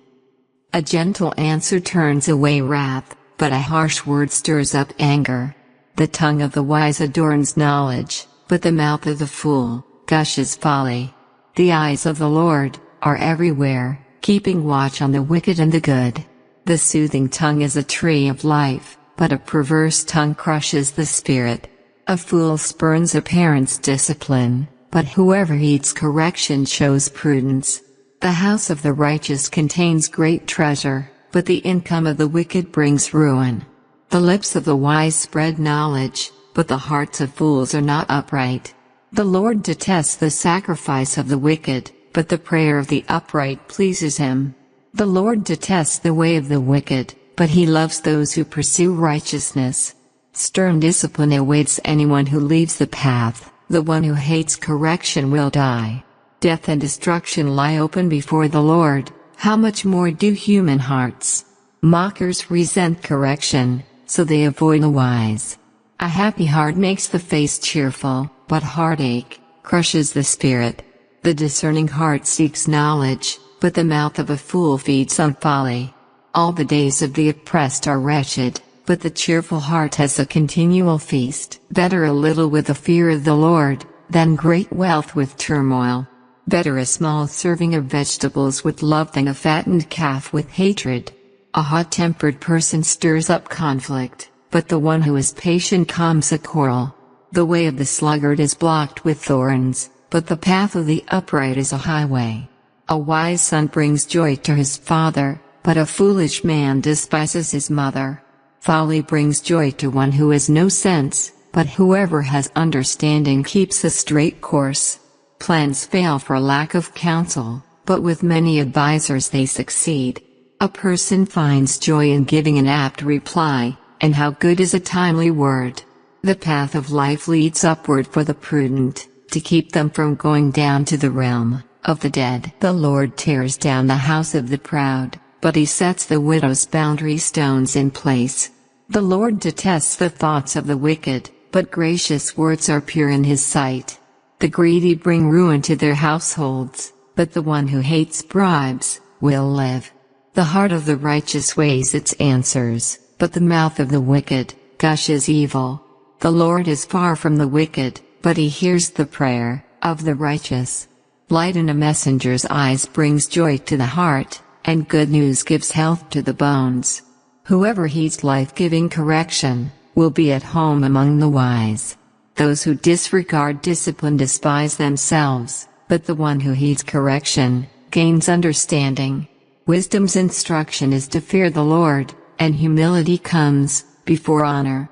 A gentle answer turns away wrath, but a harsh word stirs up anger. The tongue of the wise adorns knowledge, but the mouth of the fool gushes folly. The eyes of the Lord are everywhere, keeping watch on the wicked and the good. The soothing tongue is a tree of life, but a perverse tongue crushes the spirit. A fool spurns a parent's discipline, but whoever heeds correction shows prudence. The house of the righteous contains great treasure, but the income of the wicked brings ruin. The lips of the wise spread knowledge, but the hearts of fools are not upright. The Lord detests the sacrifice of the wicked, but the prayer of the upright pleases him. The Lord detests the way of the wicked, but he loves those who pursue righteousness. Stern discipline awaits anyone who leaves the path. The one who hates correction will die. Death and destruction lie open before the Lord. How much more do human hearts? Mockers resent correction, so they avoid the wise. A happy heart makes the face cheerful, but heartache crushes the spirit. The discerning heart seeks knowledge, but the mouth of a fool feeds on folly. All the days of the oppressed are wretched, but the cheerful heart has a continual feast. Better a little with the fear of the Lord, than great wealth with turmoil. Better a small serving of vegetables with love than a fattened calf with hatred. A hot-tempered person stirs up conflict, but the one who is patient calms a quarrel. The way of the sluggard is blocked with thorns, but the path of the upright is a highway. A wise son brings joy to his father, but a foolish man despises his mother. Folly brings joy to one who has no sense, but whoever has understanding keeps a straight course. Plans fail for lack of counsel, but with many advisers they succeed. A person finds joy in giving an apt reply, and how good is a timely word. The path of life leads upward for the prudent, to keep them from going down to the realm of the dead. The Lord tears down the house of the proud, but he sets the widow's boundary stones in place. The Lord detests the thoughts of the wicked, but gracious words are pure in his sight. The greedy bring ruin to their households, but the one who hates bribes will live. The heart of the righteous weighs its answers, but the mouth of the wicked gushes evil. The Lord is far from the wicked, but he hears the prayer of the righteous. Light in a messenger's eyes brings joy to the heart, and good news gives health to the bones. Whoever heeds life-giving correction will be at home among the wise. Those who disregard discipline despise themselves, but the one who heeds correction gains understanding. Wisdom's instruction is to fear the Lord, and humility comes before honor.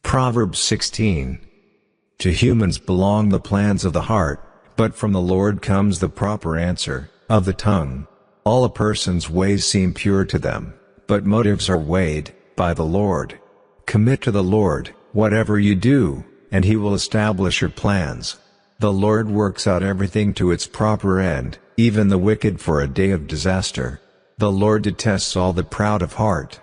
Proverbs 16. To humans belong the plans of the heart, but from the Lord comes the proper answer of the tongue. All a person's ways seem pure to them, but motives are weighed by the Lord. Commit to the Lord whatever you do, and he will establish your plans. The Lord works out everything to its proper end, even the wicked for a day of disaster. The Lord detests all the proud of heart.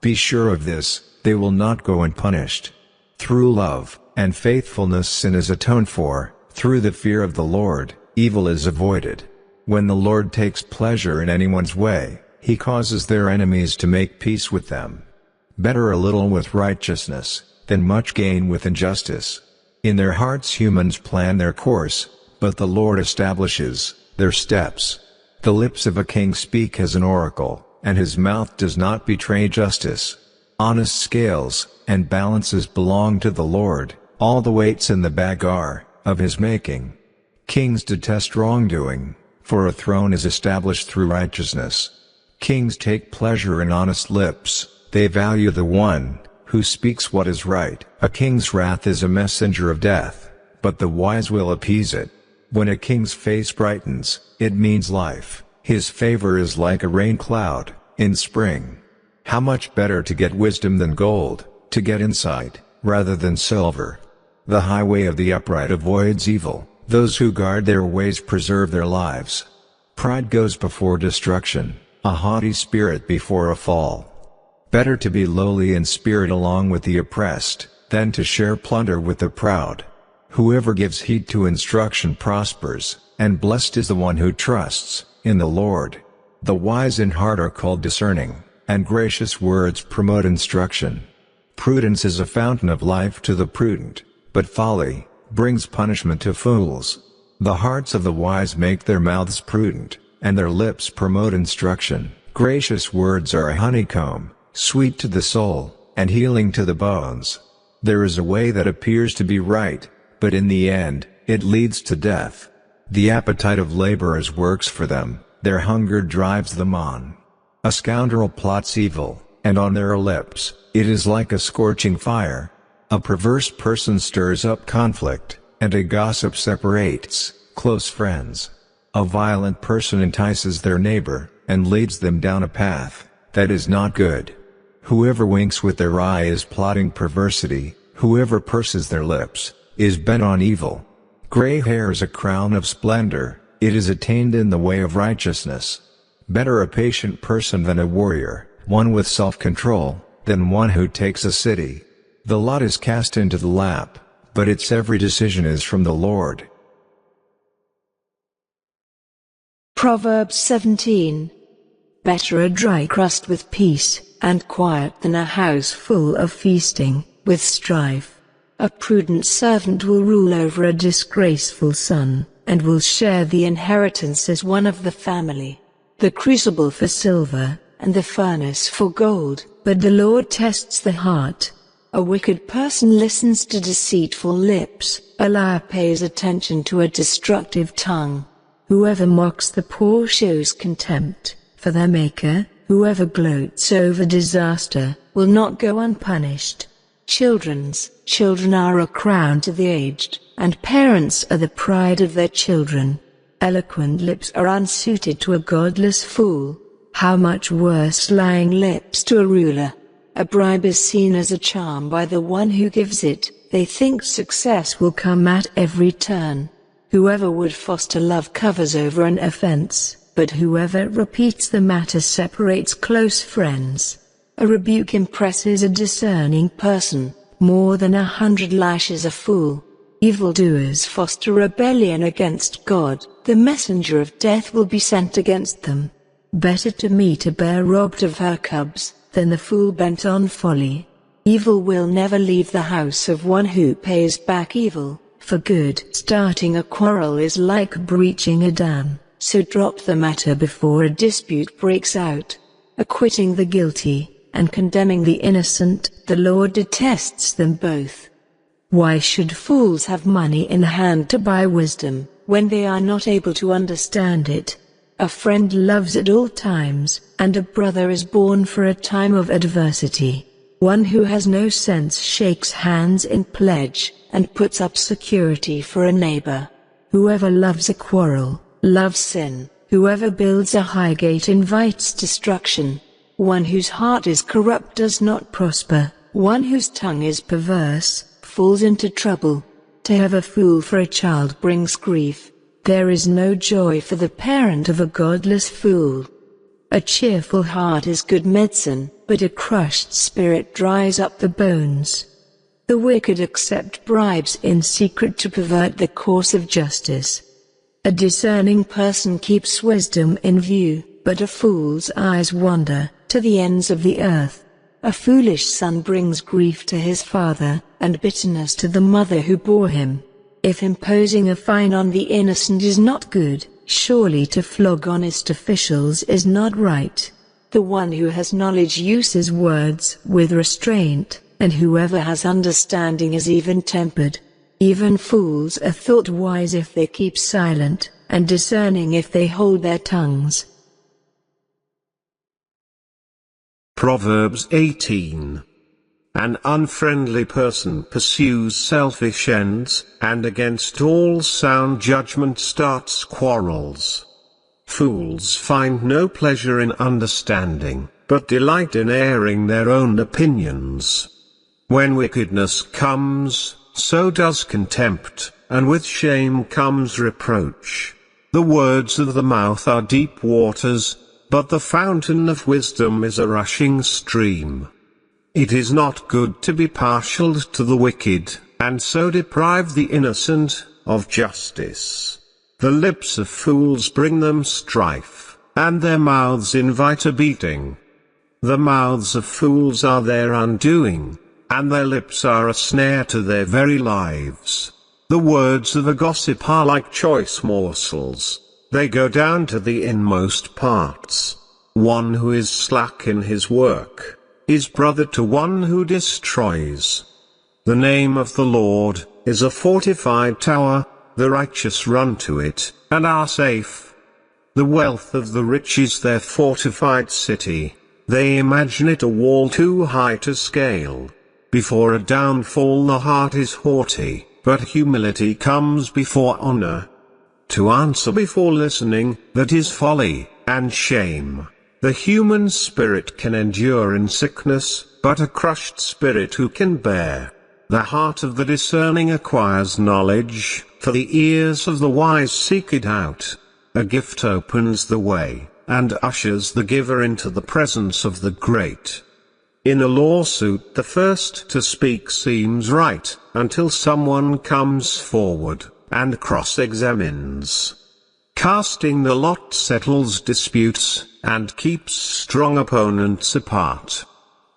Be sure of this, they will not go unpunished. Through love and faithfulness sin is atoned for, through the fear of the Lord, evil is avoided. When the Lord takes pleasure in anyone's way, he causes their enemies to make peace with them. Better a little with righteousness than much gain with injustice. In their hearts humans plan their course, but the Lord establishes their steps. The lips of a king speak as an oracle, and his mouth does not betray justice. Honest scales and balances belong to the Lord, all the weights in the bag are of his making. Kings detest wrongdoing, for a throne is established through righteousness. Kings take pleasure in honest lips, they value the one who speaks what is right. A king's wrath is a messenger of death, but the wise will appease it. When a king's face brightens, it means life. His favor is like a rain cloud in spring. How much better to get wisdom than gold, to get insight rather than silver. The highway of the upright avoids evil, those who guard their ways preserve their lives. Pride goes before destruction, a haughty spirit before a fall. Better to be lowly in spirit along with the oppressed, than to share plunder with the proud. Whoever gives heed to instruction prospers, and blessed is the one who trusts in the Lord. The wise in heart are called discerning, and gracious words promote instruction. Prudence is a fountain of life to the prudent, but folly brings punishment to fools. The hearts of the wise make their mouths prudent, and their lips promote instruction. Gracious words are a honeycomb, sweet to the soul, and healing to the bones. There is a way that appears to be right, but in the end, it leads to death. The appetite of laborers works for them, their hunger drives them on. A scoundrel plots evil, and on their lips, it is like a scorching fire. A perverse person stirs up conflict, and a gossip separates close friends. A violent person entices their neighbor, and leads them down a path that is not good. Whoever winks with their eye is plotting perversity, whoever purses their lips is bent on evil. Gray hair is a crown of splendor, it is attained in the way of righteousness. Better a patient person than a warrior, one with self-control, than one who takes a city. The lot is cast into the lap, but its every decision is from the Lord. Proverbs 17. Better a dry crust with peace and quiet than a house full of feasting with strife. A prudent servant will rule over a disgraceful son, and will share the inheritance as one of the family. The crucible for silver, and the furnace for gold, but the Lord tests the heart. A wicked person listens to deceitful lips, a liar pays attention to a destructive tongue. Whoever mocks the poor shows contempt for their Maker, whoever gloats over disaster will not go unpunished. Children are a crown to the aged, and parents are the pride of their children. Eloquent lips are unsuited to a godless fool. How much worse lying lips to a ruler. A bribe is seen as a charm by the one who gives it, they think success will come at every turn. Whoever would foster love covers over an offense, but whoever repeats the matter separates close friends. A rebuke impresses a discerning person, more than 100 lashes a fool. Evildoers foster rebellion against God, the messenger of death will be sent against them. Better to meet a bear robbed of her cubs, than the fool bent on folly. Evil will never leave the house of one who pays back evil, for good. Starting a quarrel is like breaching a dam, so drop the matter before a dispute breaks out. Acquitting the guilty, and condemning the innocent, the Lord detests them both. Why should fools have money in hand to buy wisdom, when they are not able to understand it? A friend loves at all times, and a brother is born for a time of adversity. One who has no sense shakes hands in pledge, and puts up security for a neighbor. Whoever loves a quarrel, loves sin. Whoever builds a high gate invites destruction. One whose heart is corrupt does not prosper. One whose tongue is perverse falls into trouble. To have a fool for a child brings grief. There is no joy for the parent of a godless fool. A cheerful heart is good medicine, but a crushed spirit dries up the bones. The wicked accept bribes in secret to pervert the course of justice. A discerning person keeps wisdom in view, but a fool's eyes wander to the ends of the earth. A foolish son brings grief to his father, and bitterness to the mother who bore him. If imposing a fine on the innocent is not good, surely to flog honest officials is not right. The one who has knowledge uses words with restraint, and whoever has understanding is even-tempered. Even fools are thought wise if they keep silent, and discerning if they hold their tongues. Proverbs 18. An unfriendly person pursues selfish ends, and against all sound judgment starts quarrels. Fools find no pleasure in understanding, but delight in airing their own opinions. When wickedness comes, so does contempt, and with shame comes reproach. The words of the mouth are deep waters, but the fountain of wisdom is a rushing stream. It is not good to be partial to the wicked, and so deprive the innocent of justice. The lips of fools bring them strife, and their mouths invite a beating. The mouths of fools are their undoing, and their lips are a snare to their very lives. The words of a gossip are like choice morsels. They go down to the inmost parts. One who is slack in his work is brother to one who destroys. The name of the Lord is a fortified tower, the righteous run to it, and are safe. The wealth of the rich is their fortified city. They imagine it a wall too high to scale. Before a downfall the heart is haughty, but humility comes before honor. To answer before listening, that is folly and shame. The human spirit can endure in sickness, but a crushed spirit who can bear? The heart of the discerning acquires knowledge, for the ears of the wise seek it out. A gift opens the way, and ushers the giver into the presence of the great. In a lawsuit the first to speak seems right, until someone comes forward and cross-examines. Casting the lot settles disputes, and keeps strong opponents apart.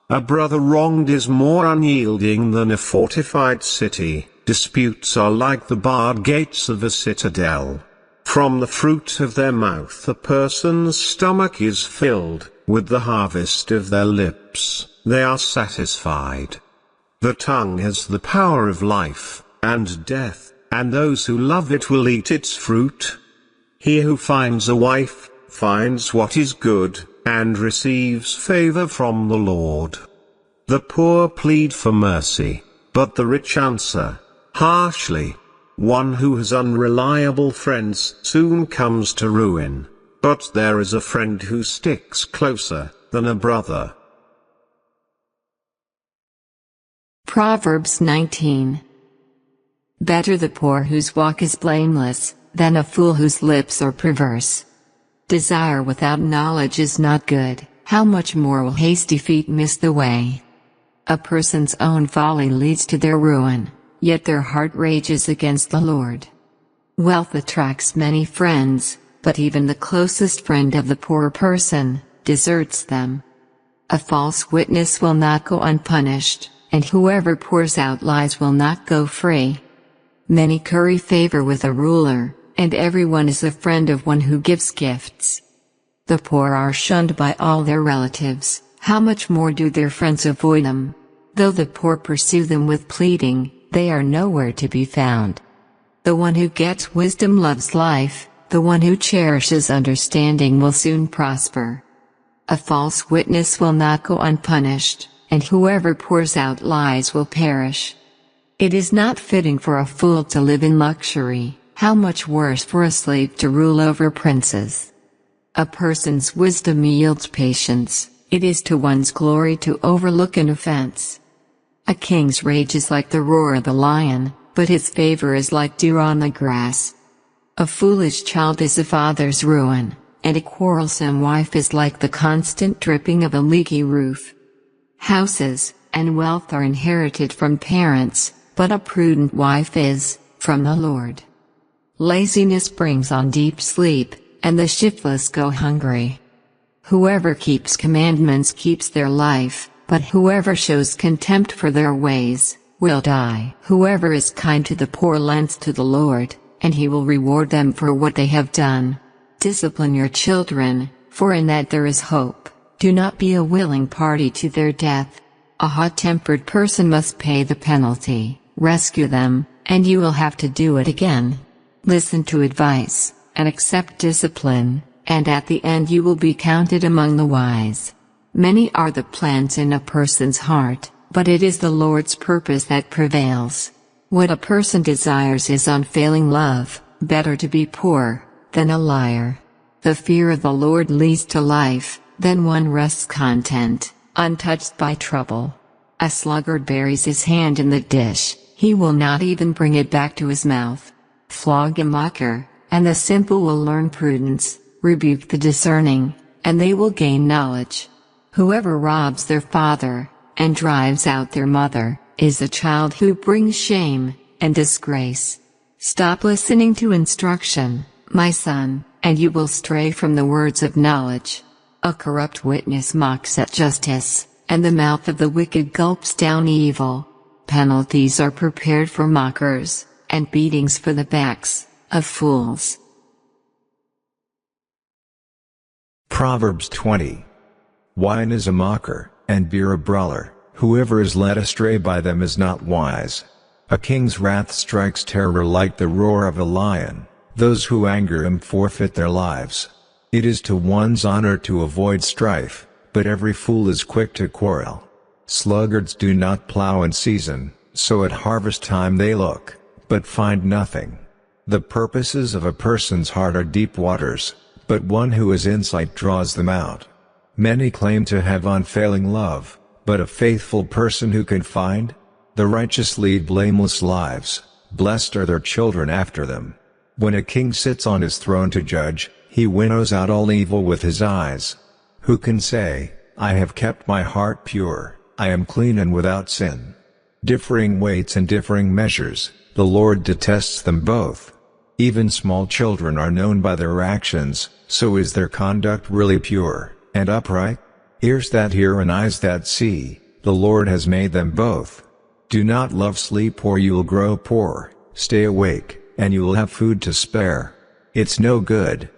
A brother wronged is more unyielding than a fortified city. Disputes are like the barred gates of a citadel. From the fruit of their mouth a person's stomach is filled, with the harvest of their lips they are satisfied. The tongue has the power of life and death, and those who love it will eat its fruit. He who finds a wife finds what is good, and receives favor from the Lord. The poor plead for mercy, but the rich answer harshly. One who has unreliable friends soon comes to ruin, but there is a friend who sticks closer than a brother. Proverbs 19. Better the poor whose walk is blameless, than a fool whose lips are perverse. Desire without knowledge is not good, how much more will hasty feet miss the way? A person's own folly leads to their ruin, yet their heart rages against the Lord. Wealth attracts many friends, but even the closest friend of the poor person deserts them. A false witness will not go unpunished, and whoever pours out lies will not go free. Many curry favor with a ruler, and everyone is a friend of one who gives gifts. The poor are shunned by all their relatives, how much more do their friends avoid them? Though the poor pursue them with pleading, they are nowhere to be found. The one who gets wisdom loves life, the one who cherishes understanding will soon prosper. A false witness will not go unpunished, and whoever pours out lies will perish. It is not fitting for a fool to live in luxury, how much worse for a slave to rule over princes. A person's wisdom yields patience, it is to one's glory to overlook an offense. A king's rage is like the roar of the lion, but his favor is like dew on the grass. A foolish child is a father's ruin, and a quarrelsome wife is like the constant dripping of a leaky roof. Houses and wealth are inherited from parents, but a prudent wife is from the Lord. Laziness brings on deep sleep, and the shiftless go hungry. Whoever keeps commandments keeps their life, but whoever shows contempt for their ways will die. Whoever is kind to the poor lends to the Lord, and he will reward them for what they have done. Discipline your children, for in that there is hope. Do not be a willing party to their death. A hot-tempered person must pay the penalty. Rescue them, and you will have to do it again. Listen to advice, and accept discipline, and at the end you will be counted among the wise. Many are the plans in a person's heart, but it is the Lord's purpose that prevails. What a person desires is unfailing love, better to be poor than a liar. The fear of the Lord leads to life, then one rests content, untouched by trouble. A sluggard buries his hand in the dish, he will not even bring it back to his mouth. Flog a mocker, and the simple will learn prudence. Rebuke the discerning, and they will gain knowledge. Whoever robs their father, and drives out their mother, is a child who brings shame and disgrace. Stop listening to instruction, my son, and you will stray from the words of knowledge. A corrupt witness mocks at justice, and the mouth of the wicked gulps down evil. Penalties are prepared for mockers, and beatings for the backs of fools. Proverbs 20. Wine is a mocker, and beer a brawler. Whoever is led astray by them is not wise. A king's wrath strikes terror like the roar of a lion. Those who anger him forfeit their lives. It is to one's honor to avoid strife, but every fool is quick to quarrel. Sluggards do not plow in season, so at harvest time they look, but find nothing. The purposes of a person's heart are deep waters, but one who has insight draws them out. Many claim to have unfailing love, but a faithful person who can find? The righteous lead blameless lives, blessed are their children after them. When a king sits on his throne to judge, he winnows out all evil with his eyes. Who can say, I have kept my heart pure, I am clean and without sin? Differing weights and differing measures, the Lord detests them both. Even small children are known by their actions, so is their conduct really pure and upright? Ears that hear and eyes that see, the Lord has made them both. Do not love sleep or you'll grow poor, stay awake, and you will have food to spare. It's no good,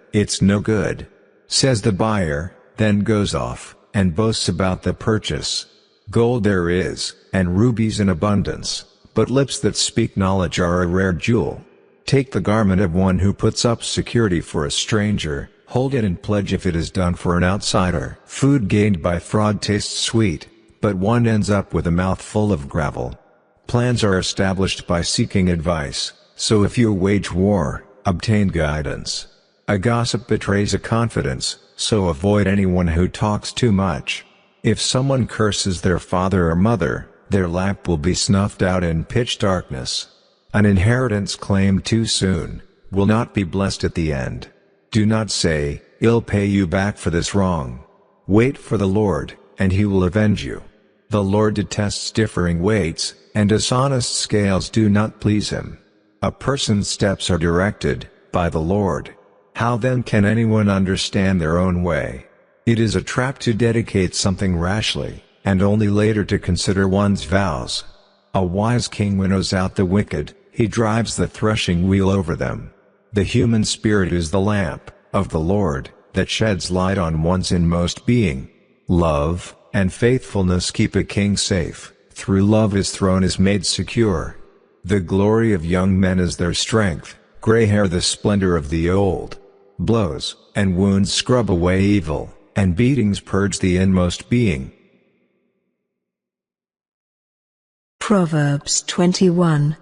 says the buyer, then goes off, and boasts about the purchase. Gold there is, and rubies in abundance, but lips that speak knowledge are a rare jewel. Take the garment of one who puts up security for a stranger, hold it and pledge if it is done for an outsider. Food gained by fraud tastes sweet, but one ends up with a mouth full of gravel. Plans are established by seeking advice, so if you wage war, obtain guidance. A gossip betrays a confidence, so avoid anyone who talks too much. If someone curses their father or mother, their lap will be snuffed out in pitch darkness. An inheritance claimed too soon will not be blessed at the end. Do not say, I'll pay you back for this wrong. Wait for the Lord, and he will avenge you. The Lord detests differing weights, and dishonest scales do not please him. A person's steps are directed by the Lord. How then can anyone understand their own way? It is a trap to dedicate something rashly, and only later to consider one's vows. A wise king winnows out the wicked, he drives the threshing wheel over them. The human spirit is the lamp of the Lord, that sheds light on one's inmost being. Love and faithfulness keep a king safe, through love his throne is made secure. The glory of young men is their strength, gray hair the splendor of the old. Blows and wounds scrub away evil, and beatings purge the inmost being. Proverbs 21.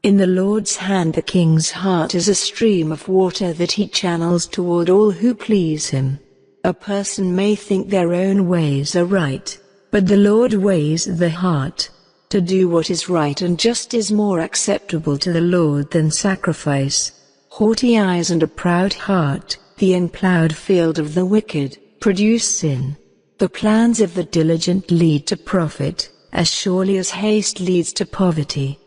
In the Lord's hand the king's heart is a stream of water that he channels toward all who please him. A person may think their own ways are right, but the Lord weighs the heart. To do what is right and just is more acceptable to the Lord than sacrifice. Haughty eyes and a proud heart, the unplowed field of the wicked, produce sin. The plans of the diligent lead to profit, as surely as haste leads to poverty.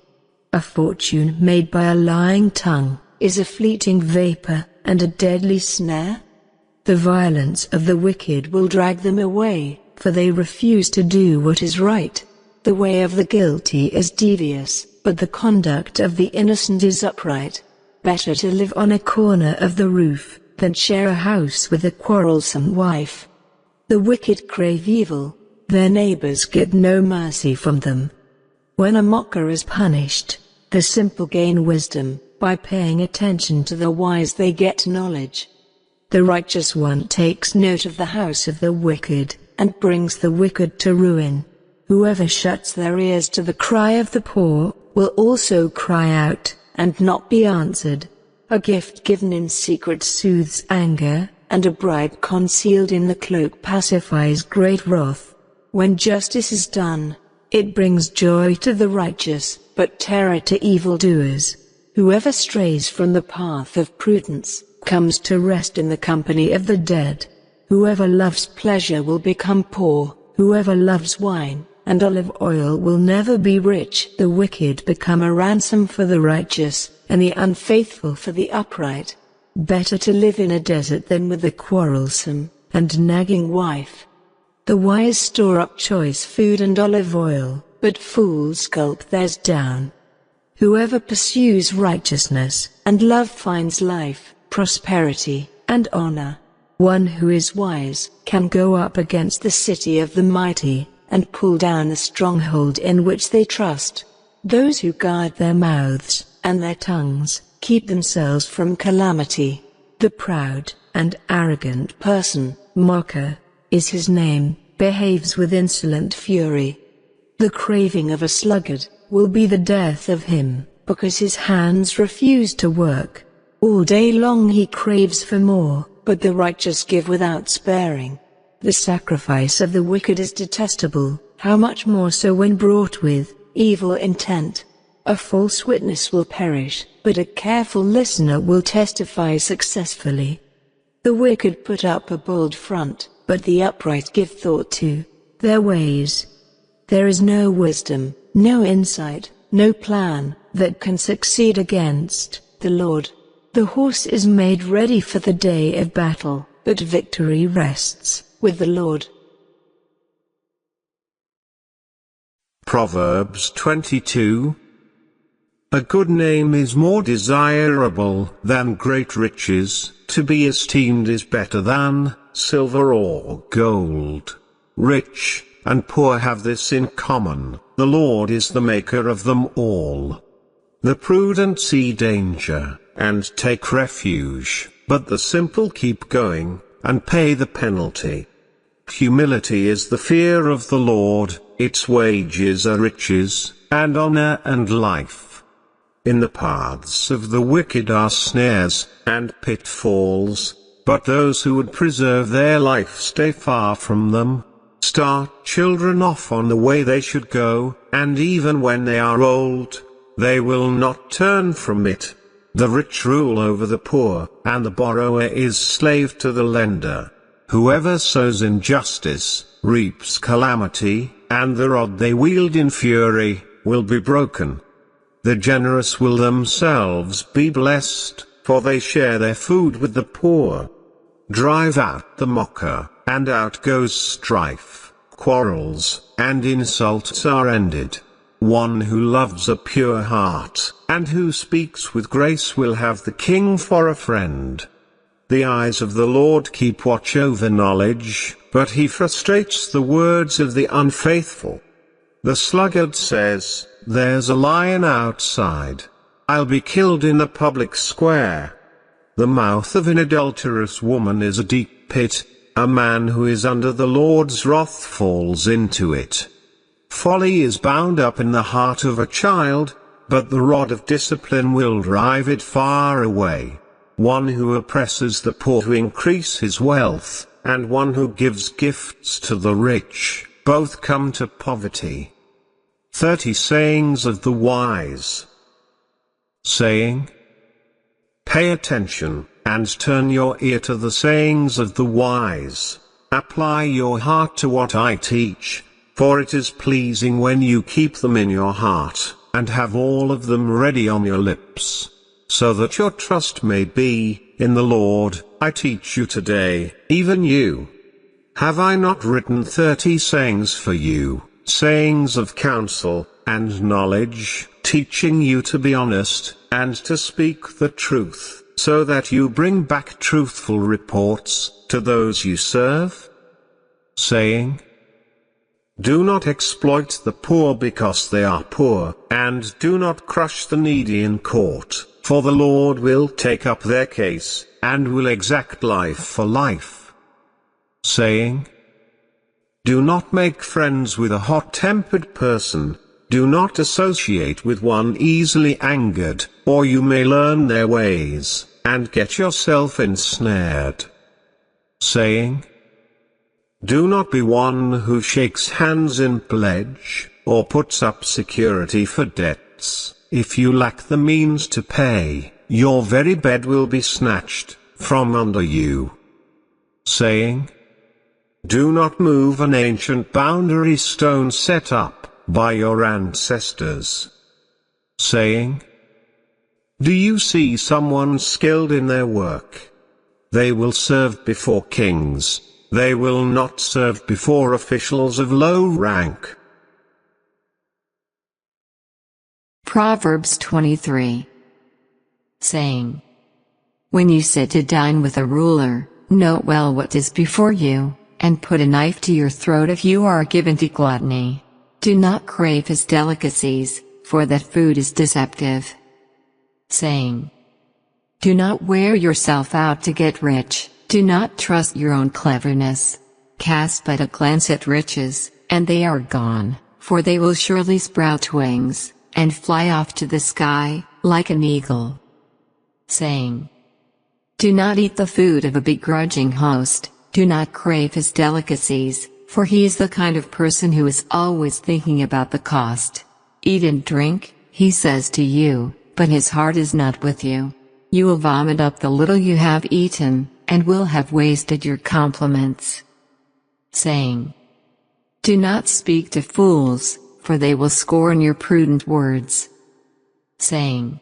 A fortune made by a lying tongue is a fleeting vapor, and a deadly snare. The violence of the wicked will drag them away, for they refuse to do what is right. The way of the guilty is devious, but the conduct of the innocent is upright. Better to live on a corner of the roof, than share a house with a quarrelsome wife. The wicked crave evil, their neighbors get no mercy from them. When a mocker is punished, the simple gain wisdom, by paying attention to the wise they get knowledge. The righteous one takes note of the house of the wicked, and brings the wicked to ruin. Whoever shuts their ears to the cry of the poor, will also cry out, and not be answered. A gift given in secret soothes anger, and a bribe concealed in the cloak pacifies great wrath. When justice is done, it brings joy to the righteous, but terror to evildoers. Whoever strays from the path of prudence, comes to rest in the company of the dead. Whoever loves pleasure will become poor, whoever loves wine and olive oil will never be rich. The wicked become a ransom for the righteous, and the unfaithful for the upright. Better to live in a desert than with a quarrelsome and nagging wife. The wise store up choice food and olive oil, but fools gulp theirs down. Whoever pursues righteousness and love finds life, prosperity, and honor. One who is wise can go up against the city of the mighty, and pull down the stronghold in which they trust. Those who guard their mouths and their tongues keep themselves from calamity. The proud and arrogant person, mocker, is his name, behaves with insolent fury. The craving of a sluggard will be the death of him, because his hands refuse to work. All day long he craves for more, but the righteous give without sparing. The sacrifice of the wicked is detestable, how much more so when brought with evil intent. A false witness will perish, but a careful listener will testify successfully. The wicked put up a bold front, but the upright give thought to their ways. There is no wisdom, no insight, no plan, that can succeed against the Lord. The horse is made ready for the day of battle, but victory rests with the Lord. Proverbs 22. A good name is more desirable than great riches, to be esteemed is better than silver or gold. Rich and poor have this in common, the Lord is the maker of them all. The prudent see danger, and take refuge, but the simple keep going, and pay the penalty. Humility is the fear of the Lord, its wages are riches, and honor and life. In the paths of the wicked are snares, and pitfalls, but those who would preserve their life stay far from them. Start children off on the way they should go, and even when they are old, they will not turn from it. The rich rule over the poor, and the borrower is slave to the lender. Whoever sows injustice, reaps calamity, and the rod they wield in fury will be broken. The generous will themselves be blessed, for they share their food with the poor. Drive out the mocker, and out goes strife. Quarrels and insults are ended. One who loves a pure heart, and who speaks with grace will have the king for a friend. The eyes of the Lord keep watch over knowledge, but he frustrates the words of the unfaithful. The sluggard says, "There's a lion outside. I'll be killed in the public square." The mouth of an adulterous woman is a deep pit. A man who is under the Lord's wrath falls into it. Folly is bound up in the heart of a child, but the rod of discipline will drive it far away. One who oppresses the poor to increase his wealth, and one who gives gifts to the rich, both come to poverty. 30 sayings of the wise. Saying: Pay attention, and turn your ear to the sayings of the wise. Apply your heart to what I teach, for it is pleasing when you keep them in your heart, and have all of them ready on your lips, so that your trust may be in the Lord. I teach you today, even you. Have I not written 30 sayings for you, sayings of counsel and knowledge, teaching you to be honest, and to speak the truth, so that you bring back truthful reports to those you serve? Saying: Do not exploit the poor because they are poor, and do not crush the needy in court, for the Lord will take up their case, and will exact life for life. Saying: Do not make friends with a hot-tempered person, do not associate with one easily angered, or you may learn their ways, and get yourself ensnared. Saying: Do not be one who shakes hands in pledge, or puts up security for debts. If you lack the means to pay, your very bed will be snatched from under you. Saying: Do not move an ancient boundary stone set up by your ancestors. Saying: Do you see someone skilled in their work? They will serve before kings. They will not serve before officials of low rank. Proverbs 23. Saying: When you sit to dine with a ruler, note well what is before you, and put a knife to your throat if you are given to gluttony. Do not crave his delicacies, for that food is deceptive. Saying: Do not wear yourself out to get rich. Do not trust your own cleverness. Cast but a glance at riches, and they are gone, for they will surely sprout wings, and fly off to the sky, like an eagle. Saying: Do not eat the food of a begrudging host, do not crave his delicacies, for he is the kind of person who is always thinking about the cost. Eat and drink, he says to you, but his heart is not with you. You will vomit up the little you have eaten, and will have wasted your compliments. Saying: Do not speak to fools, for they will scorn your prudent words. Saying: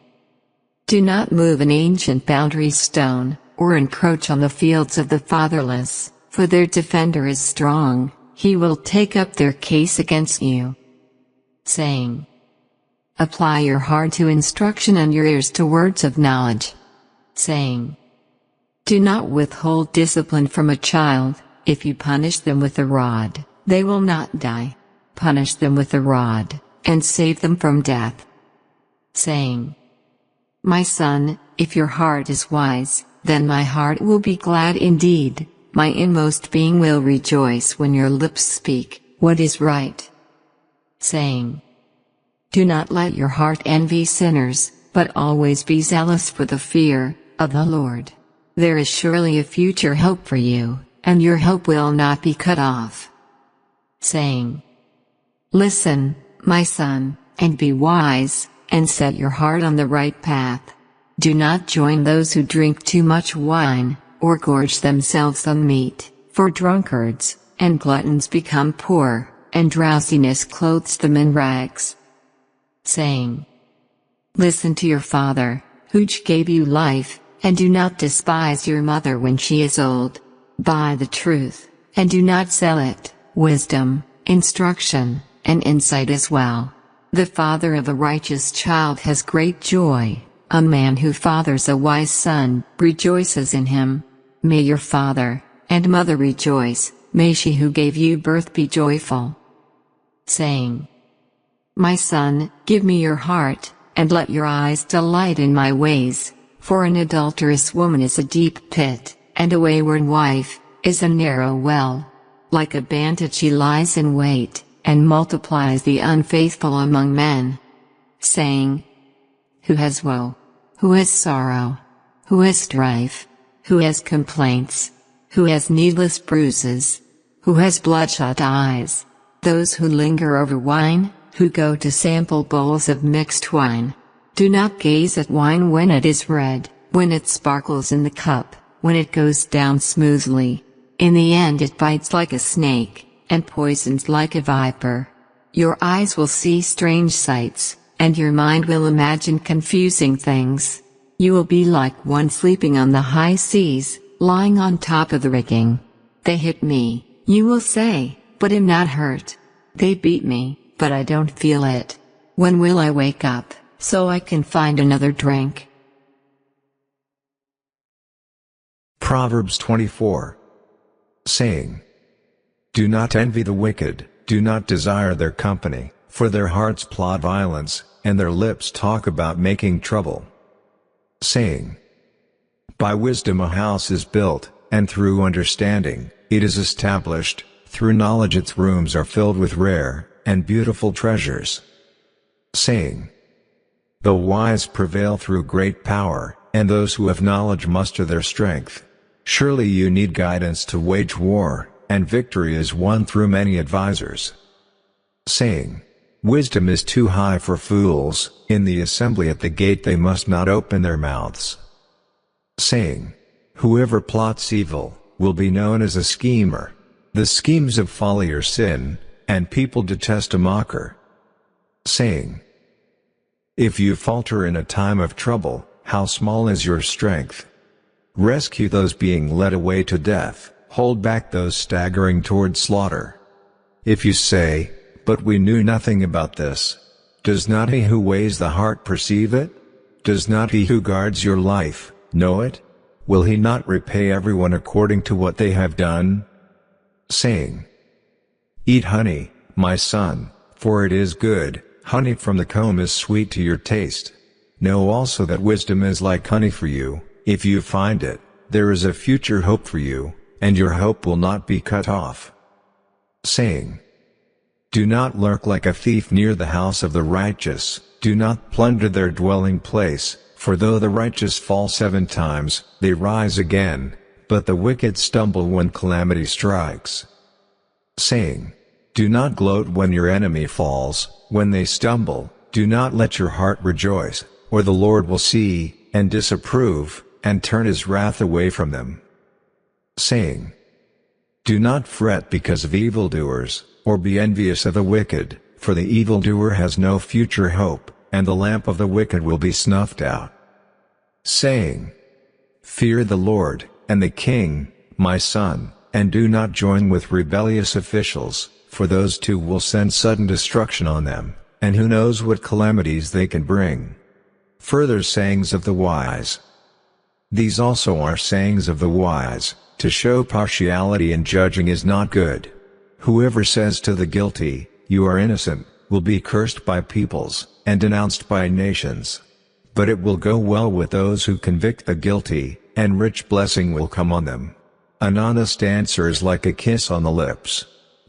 Do not move an ancient boundary stone, or encroach on the fields of the fatherless, for their defender is strong, he will take up their case against you. Saying: Apply your heart to instruction and your ears to words of knowledge. Saying: Do not withhold discipline from a child. If you punish them with a rod, they will not die. Punish them with a rod, and save them from death. Saying: My son, if your heart is wise, then my heart will be glad indeed. My inmost being will rejoice when your lips speak what is right. Saying: Do not let your heart envy sinners, but always be zealous for the fear of the Lord. There is surely a future hope for you, and your hope will not be cut off. Saying: Listen, my son, and be wise, and set your heart on the right path. Do not join those who drink too much wine, or gorge themselves on meat, for drunkards and gluttons become poor, and drowsiness clothes them in rags. Saying, listen to your father, who gave you life, and do not despise your mother when she is old. Buy the truth, and do not sell it, wisdom, instruction, and insight as well. The father of a righteous child has great joy, a man who fathers a wise son rejoices in him. May your father and mother rejoice, may she who gave you birth be joyful. Saying, my son, give me your heart, and let your eyes delight in my ways, for an adulterous woman is a deep pit, and a wayward wife is a narrow well. Like a bandit she lies in wait, and multiplies the unfaithful among men. Saying, who has woe? Who has sorrow? Who has strife? Who has complaints? Who has needless bruises? Who has bloodshot eyes? Those who linger over wine, who go to sample bowls of mixed wine. Do not gaze at wine when it is red, when it sparkles in the cup, when it goes down smoothly. In the end it bites like a snake, and poisons like a viper. Your eyes will see strange sights, and your mind will imagine confusing things. You will be like one sleeping on the high seas, lying on top of the rigging. They hit me, you will say, but am not hurt. They beat me, but I don't feel it. When will I wake up, so I can find another drink? Proverbs 24. Saying, do not envy the wicked, do not desire their company, for their hearts plot violence, and their lips talk about making trouble. Saying, by wisdom a house is built, and through understanding, it is established, through knowledge its rooms are filled with rare and beautiful treasures. Saying, the wise prevail through great power, and those who have knowledge muster their strength. Surely you need guidance to wage war, and victory is won through many advisers. Saying, wisdom is too high for fools, in the assembly at the gate they must not open their mouths. Saying, whoever plots evil, will be known as a schemer. The schemes of folly are sin, and people detest a mocker. Saying, if you falter in a time of trouble, how small is your strength? Rescue those being led away to death, hold back those staggering toward slaughter. If you say, but we knew nothing about this, does not he who weighs the heart perceive it? Does not he who guards your life know it? Will he not repay everyone according to what they have done? Saying, eat honey, my son, for it is good, honey from the comb is sweet to your taste. Know also that wisdom is like honey for you, if you find it, there is a future hope for you, and your hope will not be cut off. Saying, do not lurk like a thief near the house of the righteous, do not plunder their dwelling place, for though the righteous fall 7 times, they rise again, but the wicked stumble when calamity strikes. Saying, do not gloat when your enemy falls, when they stumble, do not let your heart rejoice, or the Lord will see, and disapprove, and turn his wrath away from them. Saying, do not fret because of evildoers, or be envious of the wicked, for the evildoer has no future hope, and the lamp of the wicked will be snuffed out. Saying, fear the Lord, and the King, my son, and do not join with rebellious officials, for those two will send sudden destruction on them, and who knows what calamities they can bring. Further sayings of the wise. These also are sayings of the wise, to show partiality in judging is not good. Whoever says to the guilty, you are innocent, will be cursed by peoples, and denounced by nations. But it will go well with those who convict the guilty, and rich blessing will come on them. An honest answer is like a kiss on the lips.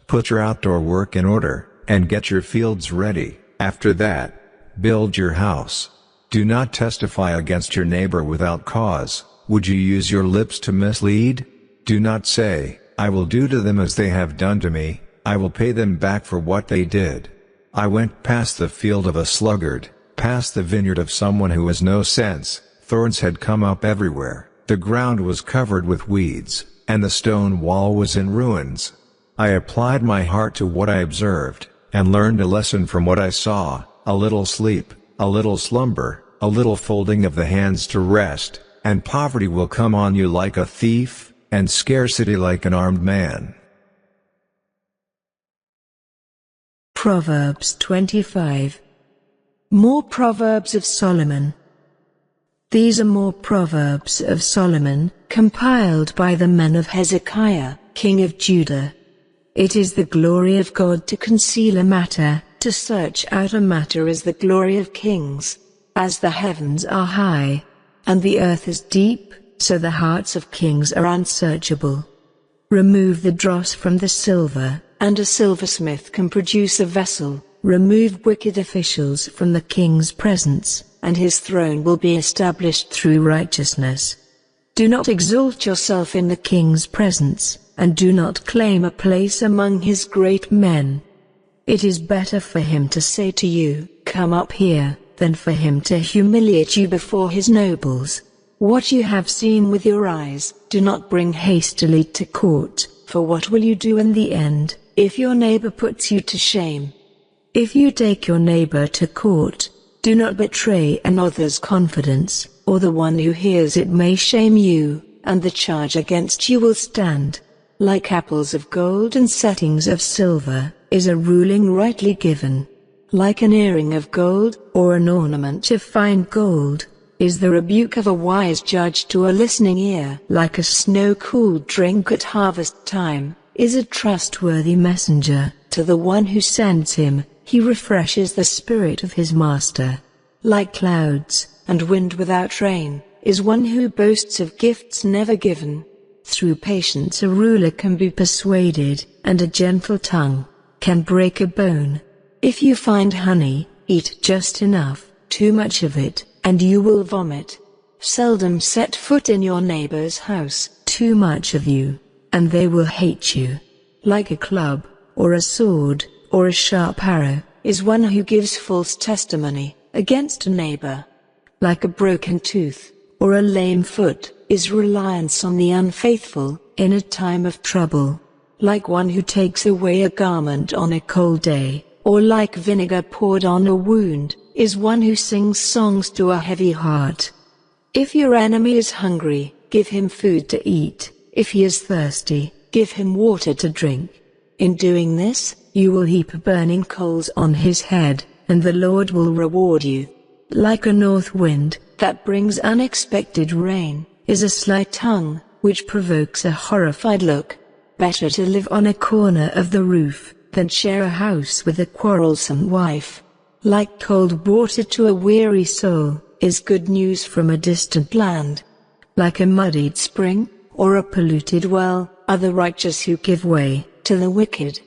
Put your outdoor work in order, and get your fields ready. After that, build your house. Do not testify against your neighbor without cause. Would you use your lips to mislead? Do not say, I will do to them as they have done to me, I will pay them back for what they did. I went past the field of a sluggard, past the vineyard of someone who has no sense. Thorns had come up everywhere, the ground was covered with weeds, and the stone wall was in ruins. I applied my heart to what I observed, and learned a lesson from what I saw, a little sleep, a little slumber, a little folding of the hands to rest, and poverty will come on you like a thief, and scarcity like an armed man. Proverbs 25. More Proverbs of Solomon. These are more Proverbs of Solomon, compiled by the men of Hezekiah, king of Judah. It is the glory of God to conceal a matter, to search out a matter is the glory of kings. As the heavens are high, and the earth is deep, so the hearts of kings are unsearchable. Remove the dross from the silver, and a silversmith can produce a vessel. Remove wicked officials from the king's presence, and his throne will be established through righteousness. Do not exalt yourself in the king's presence, and do not claim a place among his great men. It is better for him to say to you, "Come up here," than for him to humiliate you before his nobles. What you have seen with your eyes, do not bring hastily to court, for what will you do in the end, if your neighbor puts you to shame? If you take your neighbor to court, do not betray another's confidence, or the one who hears it may shame you, and the charge against you will stand. Like apples of gold and settings of silver, is a ruling rightly given. Like an earring of gold, or an ornament of fine gold, is the rebuke of a wise judge to a listening ear. Like a snow-cooled drink at harvest time, is a trustworthy messenger. To the one who sends him, he refreshes the spirit of his master. Like clouds, and wind without rain, is one who boasts of gifts never given. Through patience a ruler can be persuaded, and a gentle tongue can break a bone. If you find honey, eat just enough, too much of it, and you will vomit. Seldom set foot in your neighbor's house, too much of you, and they will hate you. Like a club, or a sword, or a sharp arrow, is one who gives false testimony against a neighbor. Like a broken tooth, or a lame foot, is reliance on the unfaithful, in a time of trouble. Like one who takes away a garment on a cold day, or like vinegar poured on a wound, is one who sings songs to a heavy heart. If your enemy is hungry, give him food to eat. If he is thirsty, give him water to drink. In doing this, you will heap burning coals on his head, and the Lord will reward you. Like a north wind, that brings unexpected rain, is a sly tongue, which provokes a horrified look. Better to live on a corner of the roof, than share a house with a quarrelsome wife. Like cold water to a weary soul, is good news from a distant land. Like a muddied spring, or a polluted well, are the righteous who give way to the wicked.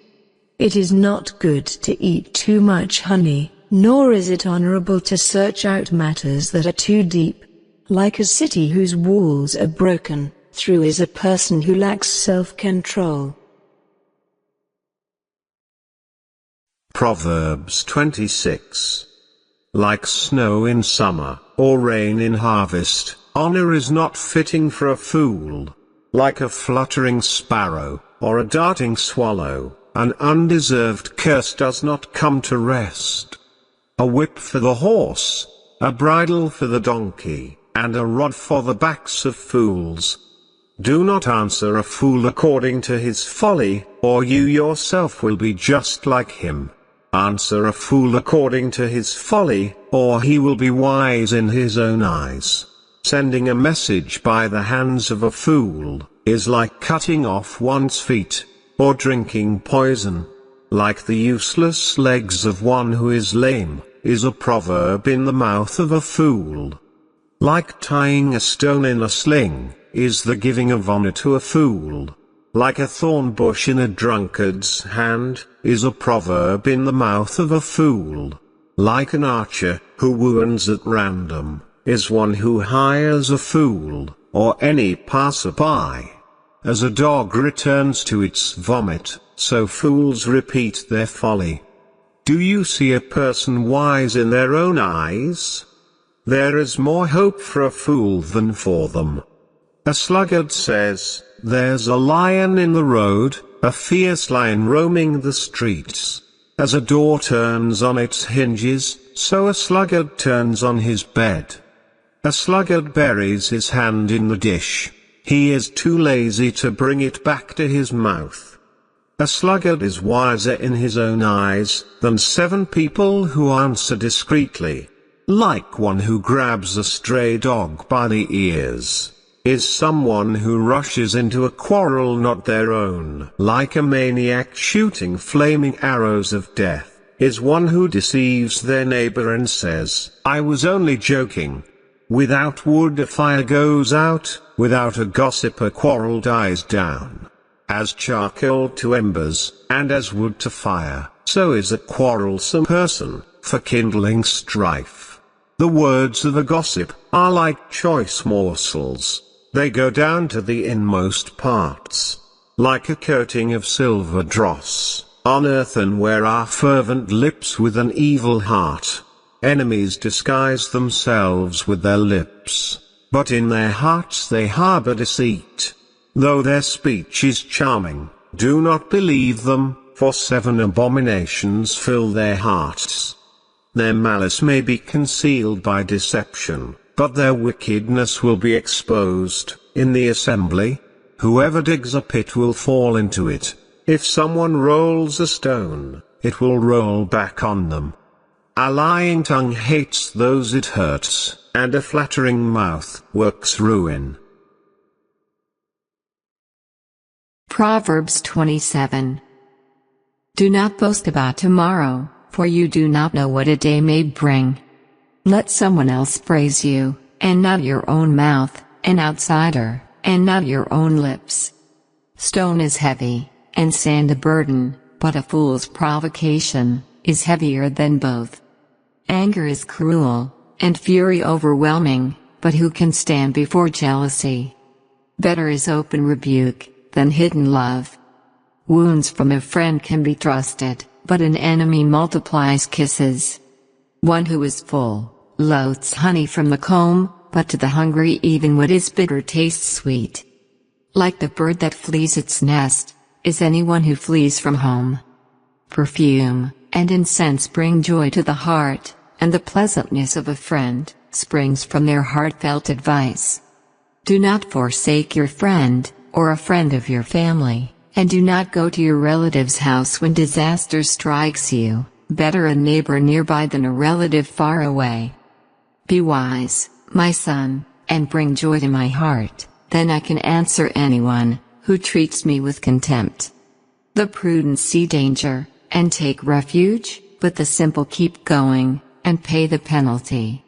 It is not good to eat too much honey, nor is it honorable to search out matters that are too deep. Like a city whose walls are broken, through is a person who lacks self-control. Proverbs 26. Like snow in summer, or rain in harvest, honor is not fitting for a fool. Like a fluttering sparrow, or a darting swallow, an undeserved curse does not come to rest. A whip for the horse, a bridle for the donkey, and a rod for the backs of fools. Do not answer a fool according to his folly, or you yourself will be just like him. Answer a fool according to his folly, or he will be wise in his own eyes. Sending a message by the hands of a fool is like cutting off one's feet, or drinking poison. Like the useless legs of one who is lame, is a proverb in the mouth of a fool. Like tying a stone in a sling, is the giving of honor to a fool. Like a thorn bush in a drunkard's hand, is a proverb in the mouth of a fool. Like an archer, who wounds at random, is one who hires a fool, or any passer-by. As a dog returns to its vomit, so fools repeat their folly. Do you see a person wise in their own eyes? There is more hope for a fool than for them. A sluggard says, "There's a lion in the road," a fierce lion roaming the streets. As a door turns on its hinges, so a sluggard turns on his bed. A sluggard buries his hand in the dish. He is too lazy to bring it back to his mouth. A sluggard is wiser in his own eyes than 7 people who answer discreetly. Like one who grabs a stray dog by the ears is someone who rushes into a quarrel not their own. Like a maniac shooting flaming arrows of death is one who deceives their neighbor and says, "I was only joking." Without wood a fire goes out, without a gossip a quarrel dies down. As charcoal to embers, and as wood to fire, so is a quarrelsome person, for kindling strife. The words of a gossip are like choice morsels. They go down to the inmost parts. Like a coating of silver dross, on earthenware are fervent lips with an evil heart. Enemies disguise themselves with their lips, but in their hearts they harbor deceit. Though their speech is charming, do not believe them, for 7 abominations fill their hearts. Their malice may be concealed by deception, but their wickedness will be exposed in the assembly. Whoever digs a pit will fall into it. If someone rolls a stone, it will roll back on them. A lying tongue hates those it hurts, and a flattering mouth works ruin. Proverbs 27. Do not boast about tomorrow, for you do not know what a day may bring. Let someone else praise you, and not your own mouth, an outsider, and not your own lips. Stone is heavy, and sand a burden, but a fool's provocation is heavier than both. Anger is cruel, and fury overwhelming, but who can stand before jealousy? Better is open rebuke than hidden love. Wounds from a friend can be trusted, but an enemy multiplies kisses. One who is full loathes honey from the comb, but to the hungry even what is bitter tastes sweet. Like the bird that flees its nest, is anyone who flees from home. Perfume and incense bring joy to the heart, and the pleasantness of a friend springs from their heartfelt advice. Do not forsake your friend, or a friend of your family, and do not go to your relative's house when disaster strikes you. Better a neighbor nearby than a relative far away. Be wise, my son, and bring joy to my heart, then I can answer anyone who treats me with contempt. The prudent see danger, and take refuge, but the simple keep going, and pay the penalty.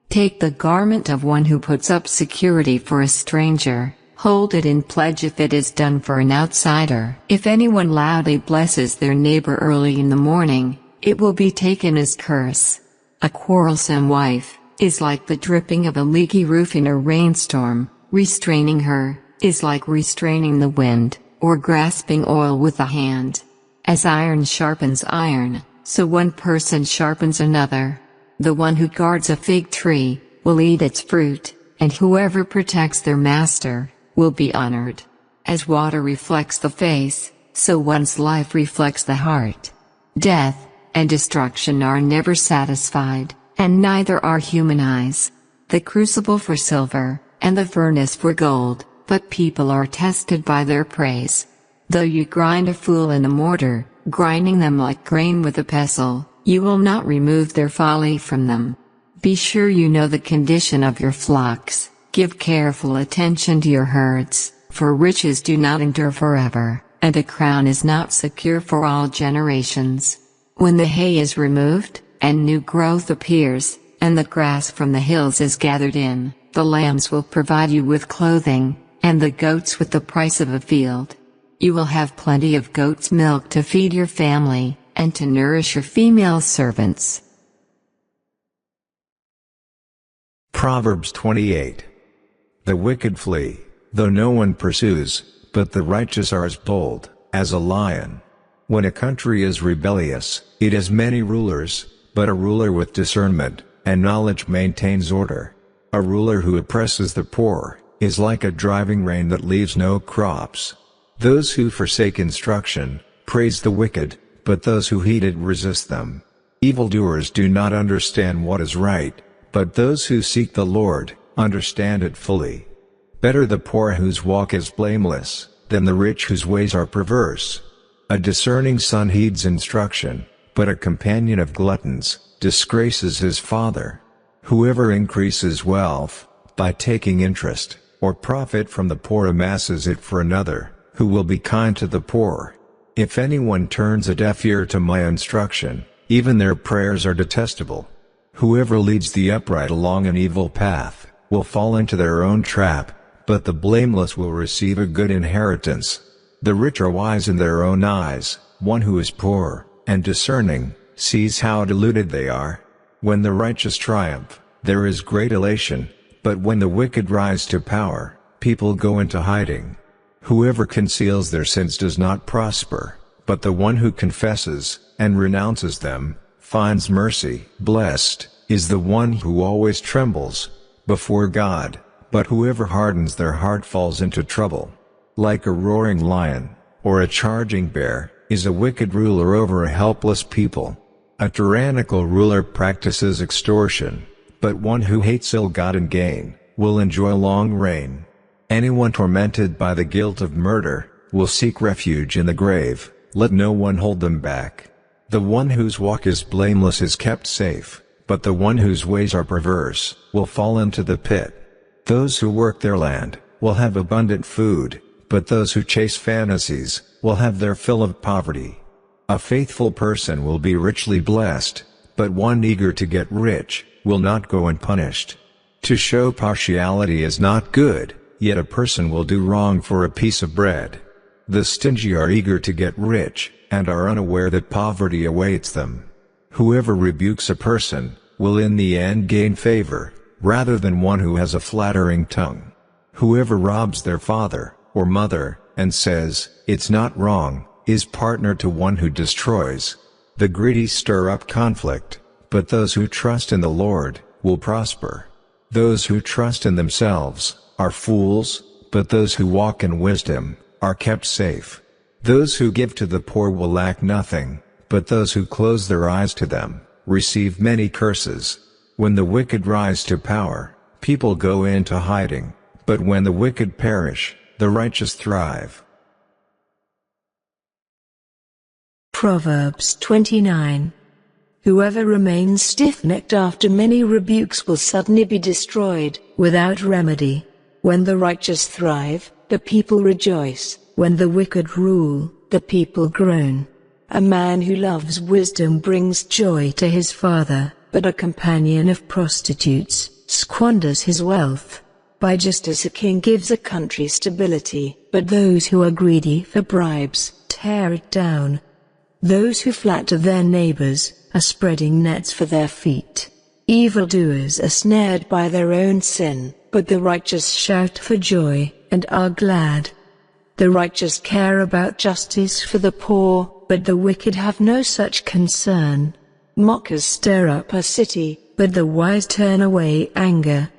Take the garment of one who puts up security for a stranger, hold it in pledge if it is done for an outsider. If anyone loudly blesses their neighbor early in the morning, it will be taken as curse. A quarrelsome wife is like the dripping of a leaky roof in a rainstorm. Restraining her is like restraining the wind, or grasping oil with the hand. As iron sharpens iron, so one person sharpens another. The one who guards a fig tree will eat its fruit, and whoever protects their master will be honored. As water reflects the face, so one's life reflects the heart. Death and destruction are never satisfied, and neither are human eyes. The crucible for silver, and the furnace for gold, but people are tested by their praise. Though you grind a fool in a mortar, grinding them like grain with a pestle, you will not remove their folly from them. Be sure you know the condition of your flocks, give careful attention to your herds, for riches do not endure forever, and a crown is not secure for all generations. When the hay is removed, and new growth appears, and the grass from the hills is gathered in, the lambs will provide you with clothing, and the goats with the price of a field. You will have plenty of goat's milk to feed your family, and to nourish your female servants. Proverbs 28. The wicked flee, though no one pursues, but the righteous are as bold as a lion. When a country is rebellious, it has many rulers, but a ruler with discernment and knowledge maintains order. A ruler who oppresses the poor is like a driving rain that leaves no crops. Those who forsake instruction, praise the wicked, but those who heed it resist them. Evildoers do not understand what is right, but those who seek the Lord, understand it fully. Better the poor whose walk is blameless, than the rich whose ways are perverse. A discerning son heeds instruction, but a companion of gluttons disgraces his father. Whoever increases wealth, by taking interest, or profit from the poor amasses it for another, who will be kind to the poor. If anyone turns a deaf ear to my instruction, even their prayers are detestable. Whoever leads the upright along an evil path, will fall into their own trap, but the blameless will receive a good inheritance. The rich are wise in their own eyes, one who is poor, and discerning, sees how deluded they are. When the righteous triumph, there is great elation, but when the wicked rise to power, people go into hiding. Whoever conceals their sins does not prosper, but the one who confesses, and renounces them, finds mercy. Blessed is the one who always trembles before God, but whoever hardens their heart falls into trouble. Like a roaring lion, or a charging bear, is a wicked ruler over a helpless people. A tyrannical ruler practices extortion, but one who hates ill-gotten gain will enjoy long reign. Anyone tormented by the guilt of murder will seek refuge in the grave. Let no one hold them back. The one whose walk is blameless is kept safe, but the one whose ways are perverse will fall into the pit. Those who work their land will have abundant food, but those who chase fantasies will have their fill of poverty. A faithful person will be richly blessed, but one eager to get rich will not go unpunished. To show partiality is not good, yet a person will do wrong for a piece of bread. The stingy are eager to get rich, and are unaware that poverty awaits them. Whoever rebukes a person will in the end gain favor, rather than one who has a flattering tongue. Whoever robs their father or mother, and says, "It's not wrong," is partner to one who destroys. The greedy stir up conflict, but those who trust in the Lord will prosper. Those who trust in themselves are fools, but those who walk in wisdom are kept safe. Those who give to the poor will lack nothing, but those who close their eyes to them receive many curses. When the wicked rise to power, people go into hiding, but when the wicked perish, the righteous thrive. Proverbs 29. Whoever remains stiff-necked after many rebukes will suddenly be destroyed, without remedy. When the righteous thrive, the people rejoice. When the wicked rule, the people groan. A man who loves wisdom brings joy to his father, but a companion of prostitutes squanders his wealth. By justice a king gives a country stability, but those who are greedy for bribes tear it down. Those who flatter their neighbors are spreading nets for their feet. Evildoers are snared by their own sin, but the righteous shout for joy and are glad. The righteous care about justice for the poor, but the wicked have no such concern. Mockers stir up a city, but the wise turn away anger.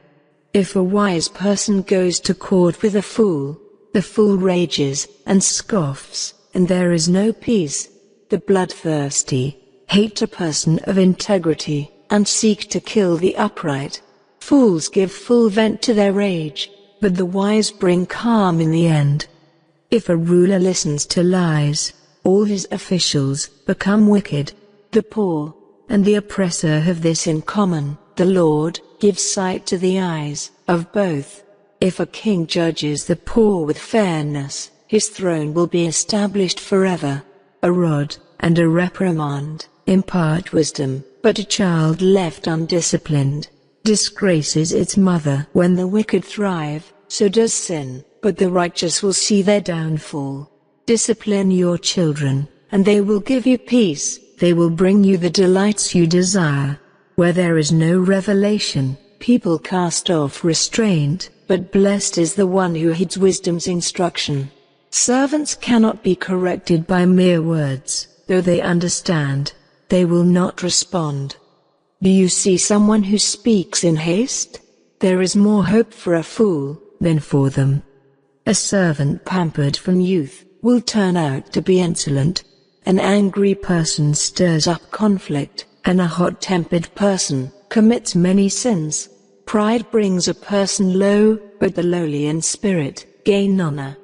If a wise person goes to court with a fool, the fool rages and scoffs, and there is no peace. The bloodthirsty hate a person of integrity, and seek to kill the upright. Fools give full vent to their rage, but the wise bring calm in the end. If a ruler listens to lies, all his officials become wicked. The poor and the oppressor have this in common: the Lord gives sight to the eyes of both. If a king judges the poor with fairness, his throne will be established forever. A rod and a reprimand impart wisdom, but a child left undisciplined disgraces its mother. When the wicked thrive, so does sin, but the righteous will see their downfall. Discipline your children, and they will give you peace. They will bring you the delights you desire. Where there is no revelation, people cast off restraint, but blessed is the one who heeds wisdom's instruction. Servants cannot be corrected by mere words. Though they understand, they will not respond. Do you see someone who speaks in haste? There is more hope for a fool than for them. A servant pampered from youth will turn out to be insolent. An angry person stirs up conflict, and a hot-tempered person commits many sins. Pride brings a person low, but the lowly in spirit gain honor.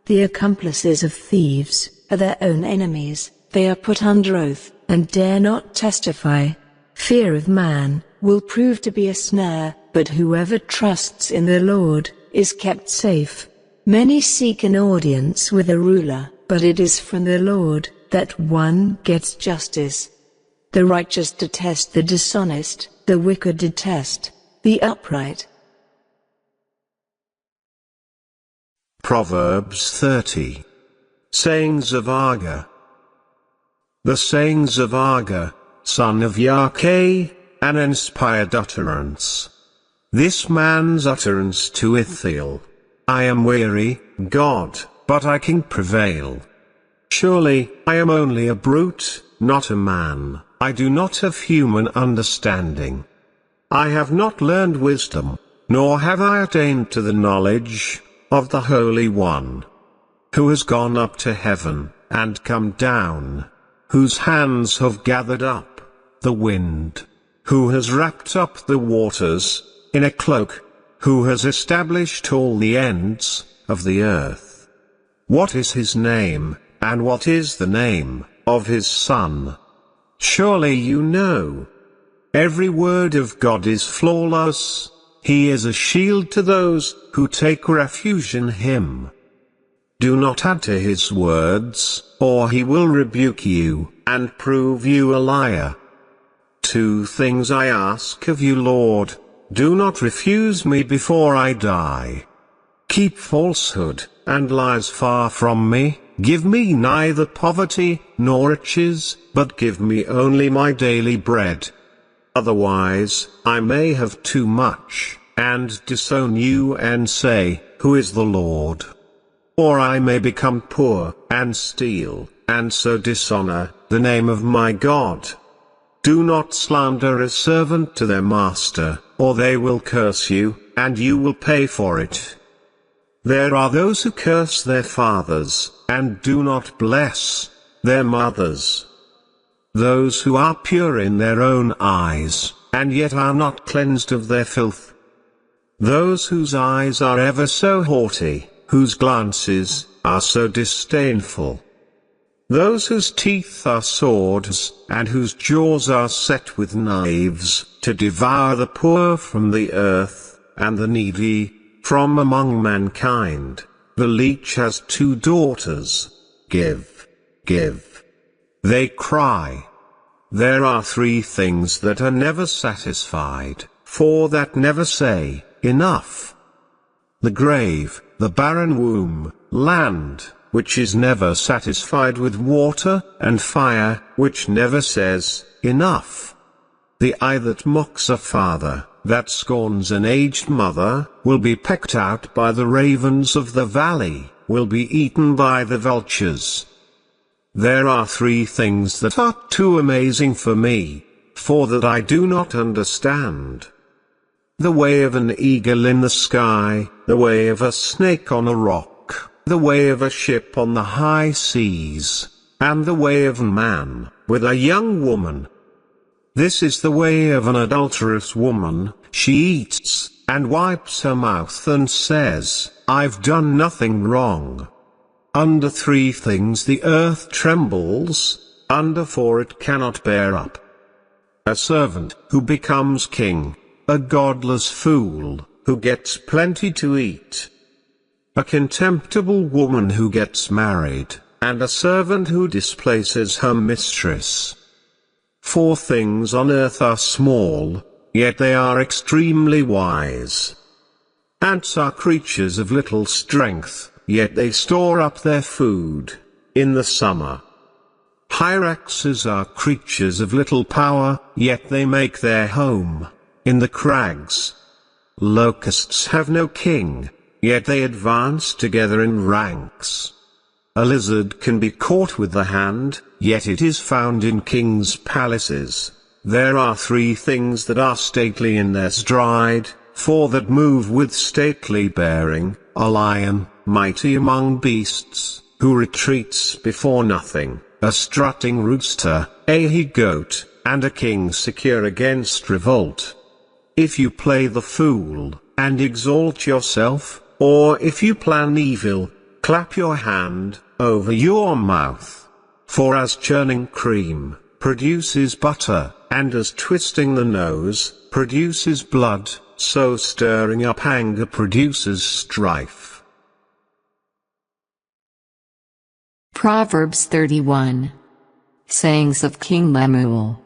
The accomplices of thieves are their own enemies. They are put under oath and dare not testify. Fear of man will prove to be a snare, but whoever trusts in the Lord is kept safe. Many seek an audience with a ruler, but it is from the Lord that one gets justice. The righteous detest the dishonest, the wicked detest the upright. Proverbs 30. Sayings of Agur. The sayings of Agur, son of Yakeh, an inspired utterance. This man's utterance to Ithiel: I am weary, God, but I can prevail. Surely, I am only a brute, not a man, I do not have human understanding. I have not learned wisdom, nor have I attained to the knowledge of the Holy One. Who has gone up to heaven, and come down, whose hands have gathered up the wind, who has wrapped up the waters in a cloak, who has established all the ends of the earth. What is his name, and what is the name of his Son? Surely you know. Every word of God is flawless. He is a shield to those who take refuge in him. Do not add to his words, or he will rebuke you, and prove you a liar. 2 things I ask of you, Lord, do not refuse me before I die. Keep falsehood and lies far from me, give me neither poverty nor riches, but give me only my daily bread. Otherwise, I may have too much, and disown you and say, Who is the Lord? Or I may become poor, and steal, and so dishonor the name of my God. Do not slander a servant to their master, or they will curse you, and you will pay for it. There are those who curse their fathers, and do not bless their mothers. Those who are pure in their own eyes, and yet are not cleansed of their filth. Those whose eyes are ever so haughty, whose glances are so disdainful. Those whose teeth are swords, and whose jaws are set with knives, to devour the poor from the earth, and the needy from among mankind. The leech has 2 daughters. Give, give. They cry. There are 3 things that are never satisfied, 4 that never say, enough. The grave, the barren womb, land, which is never satisfied with water, and fire, which never says, enough. The eye that mocks a father, that scorns an aged mother, will be pecked out by the ravens of the valley, will be eaten by the vultures. There are 3 things that are too amazing for me, 4 that I do not understand. The way of an eagle in the sky, the way of a snake on a rock, the way of a ship on the high seas, and the way of man, with a young woman. This is the way of an adulterous woman, she eats, and wipes her mouth and says, I've done nothing wrong. Under 3 things the earth trembles, under 4 it cannot bear up. A servant who becomes king, a godless fool who gets plenty to eat. A contemptible woman who gets married, and a servant who displaces her mistress. 4 things on earth are small, yet they are extremely wise. Ants are creatures of little strength, yet they store up their food in the summer. Hyraxes are creatures of little power, yet they make their home in the crags. Locusts have no king, yet they advance together in ranks. A lizard can be caught with the hand, yet it is found in kings' palaces. There are 3 things that are stately in their stride, 4 that move with stately bearing, a lion, mighty among beasts, who retreats before nothing, a strutting rooster, a he-goat, and a king secure against revolt. If you play the fool, and exalt yourself, or if you plan evil, clap your hand over your mouth. For as churning cream produces butter, and as twisting the nose produces blood, so stirring up anger produces strife. Proverbs 31. Sayings of King Lemuel.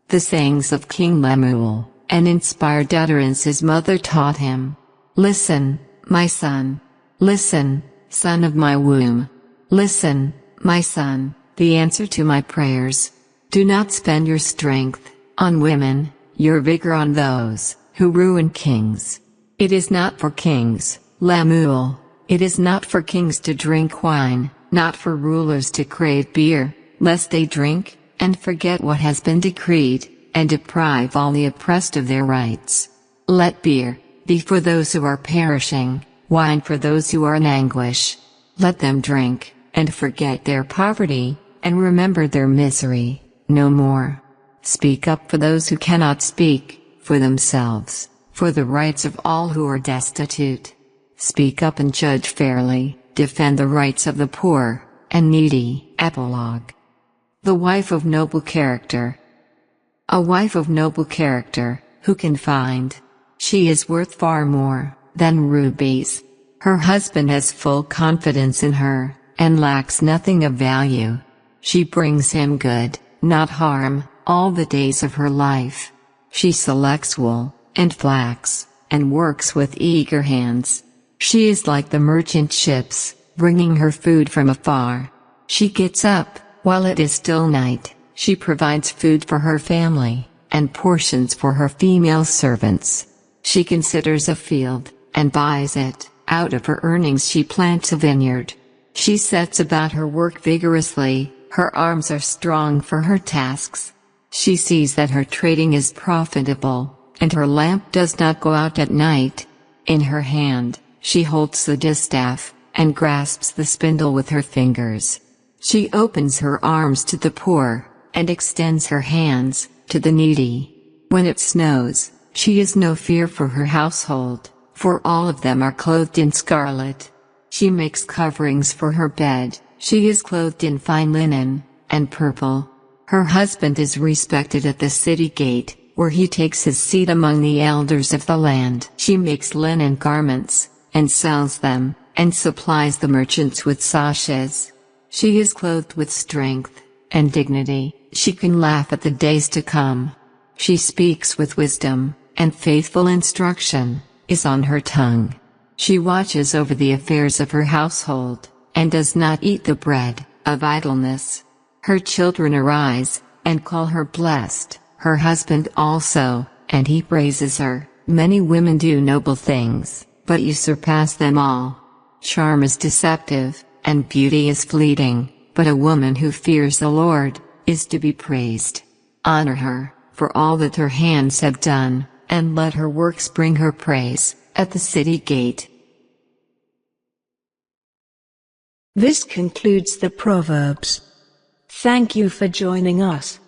The sayings of King Lemuel, an inspired utterance his mother taught him. Listen, my son. Listen, son of my womb. Listen, my son, the answer to my prayers. Do not spend your strength on women, your vigor on those who ruin kings. It is not for kings, Lemuel, it is not for kings to drink wine, not for rulers to crave beer, lest they drink, and forget what has been decreed, and deprive all the oppressed of their rights. Let beer be for those who are perishing, wine for those who are in anguish. Let them drink, and forget their poverty, and remember their misery, no more. Speak up for those who cannot speak for themselves, for the rights of all who are destitute. Speak up and judge fairly, defend the rights of the poor and needy. Epilogue. The wife of noble character. A wife of noble character, who can find? She is worth far more than rubies. Her husband has full confidence in her, and lacks nothing of value. She brings him good, not harm, all the days of her life. She selects wool and flax, and works with eager hands. She is like the merchant ships, bringing her food from afar. She gets up while it is still night. She provides food for her family, and portions for her female servants. She considers a field, and buys it. Out of her earnings she plants a vineyard. She sets about her work vigorously, her arms are strong for her tasks. She sees that her trading is profitable, and her lamp does not go out at night. In her hand, she holds the distaff, and grasps the spindle with her fingers. She opens her arms to the poor, and extends her hands to the needy. When it snows, she has no fear for her household, for all of them are clothed in scarlet. She makes coverings for her bed, she is clothed in fine linen, and purple. Her husband is respected at the city gate, where he takes his seat among the elders of the land. She makes linen garments, and sells them, and supplies the merchants with sashes. She is clothed with strength and dignity, she can laugh at the days to come. She speaks with wisdom, and faithful instruction is on her tongue. She watches over the affairs of her household, and does not eat the bread of idleness. Her children arise, and call her blessed, her husband also, and he praises her. Many women do noble things, but you surpass them all. Charm is deceptive, and beauty is fleeting, but a woman who fears the Lord is to be praised. Honor her for all that her hands have done, and let her works bring her praise at the city gate. This concludes the Proverbs. Thank you for joining us.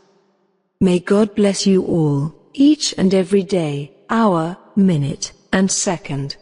May God bless you all, each and every day, hour, minute, and second.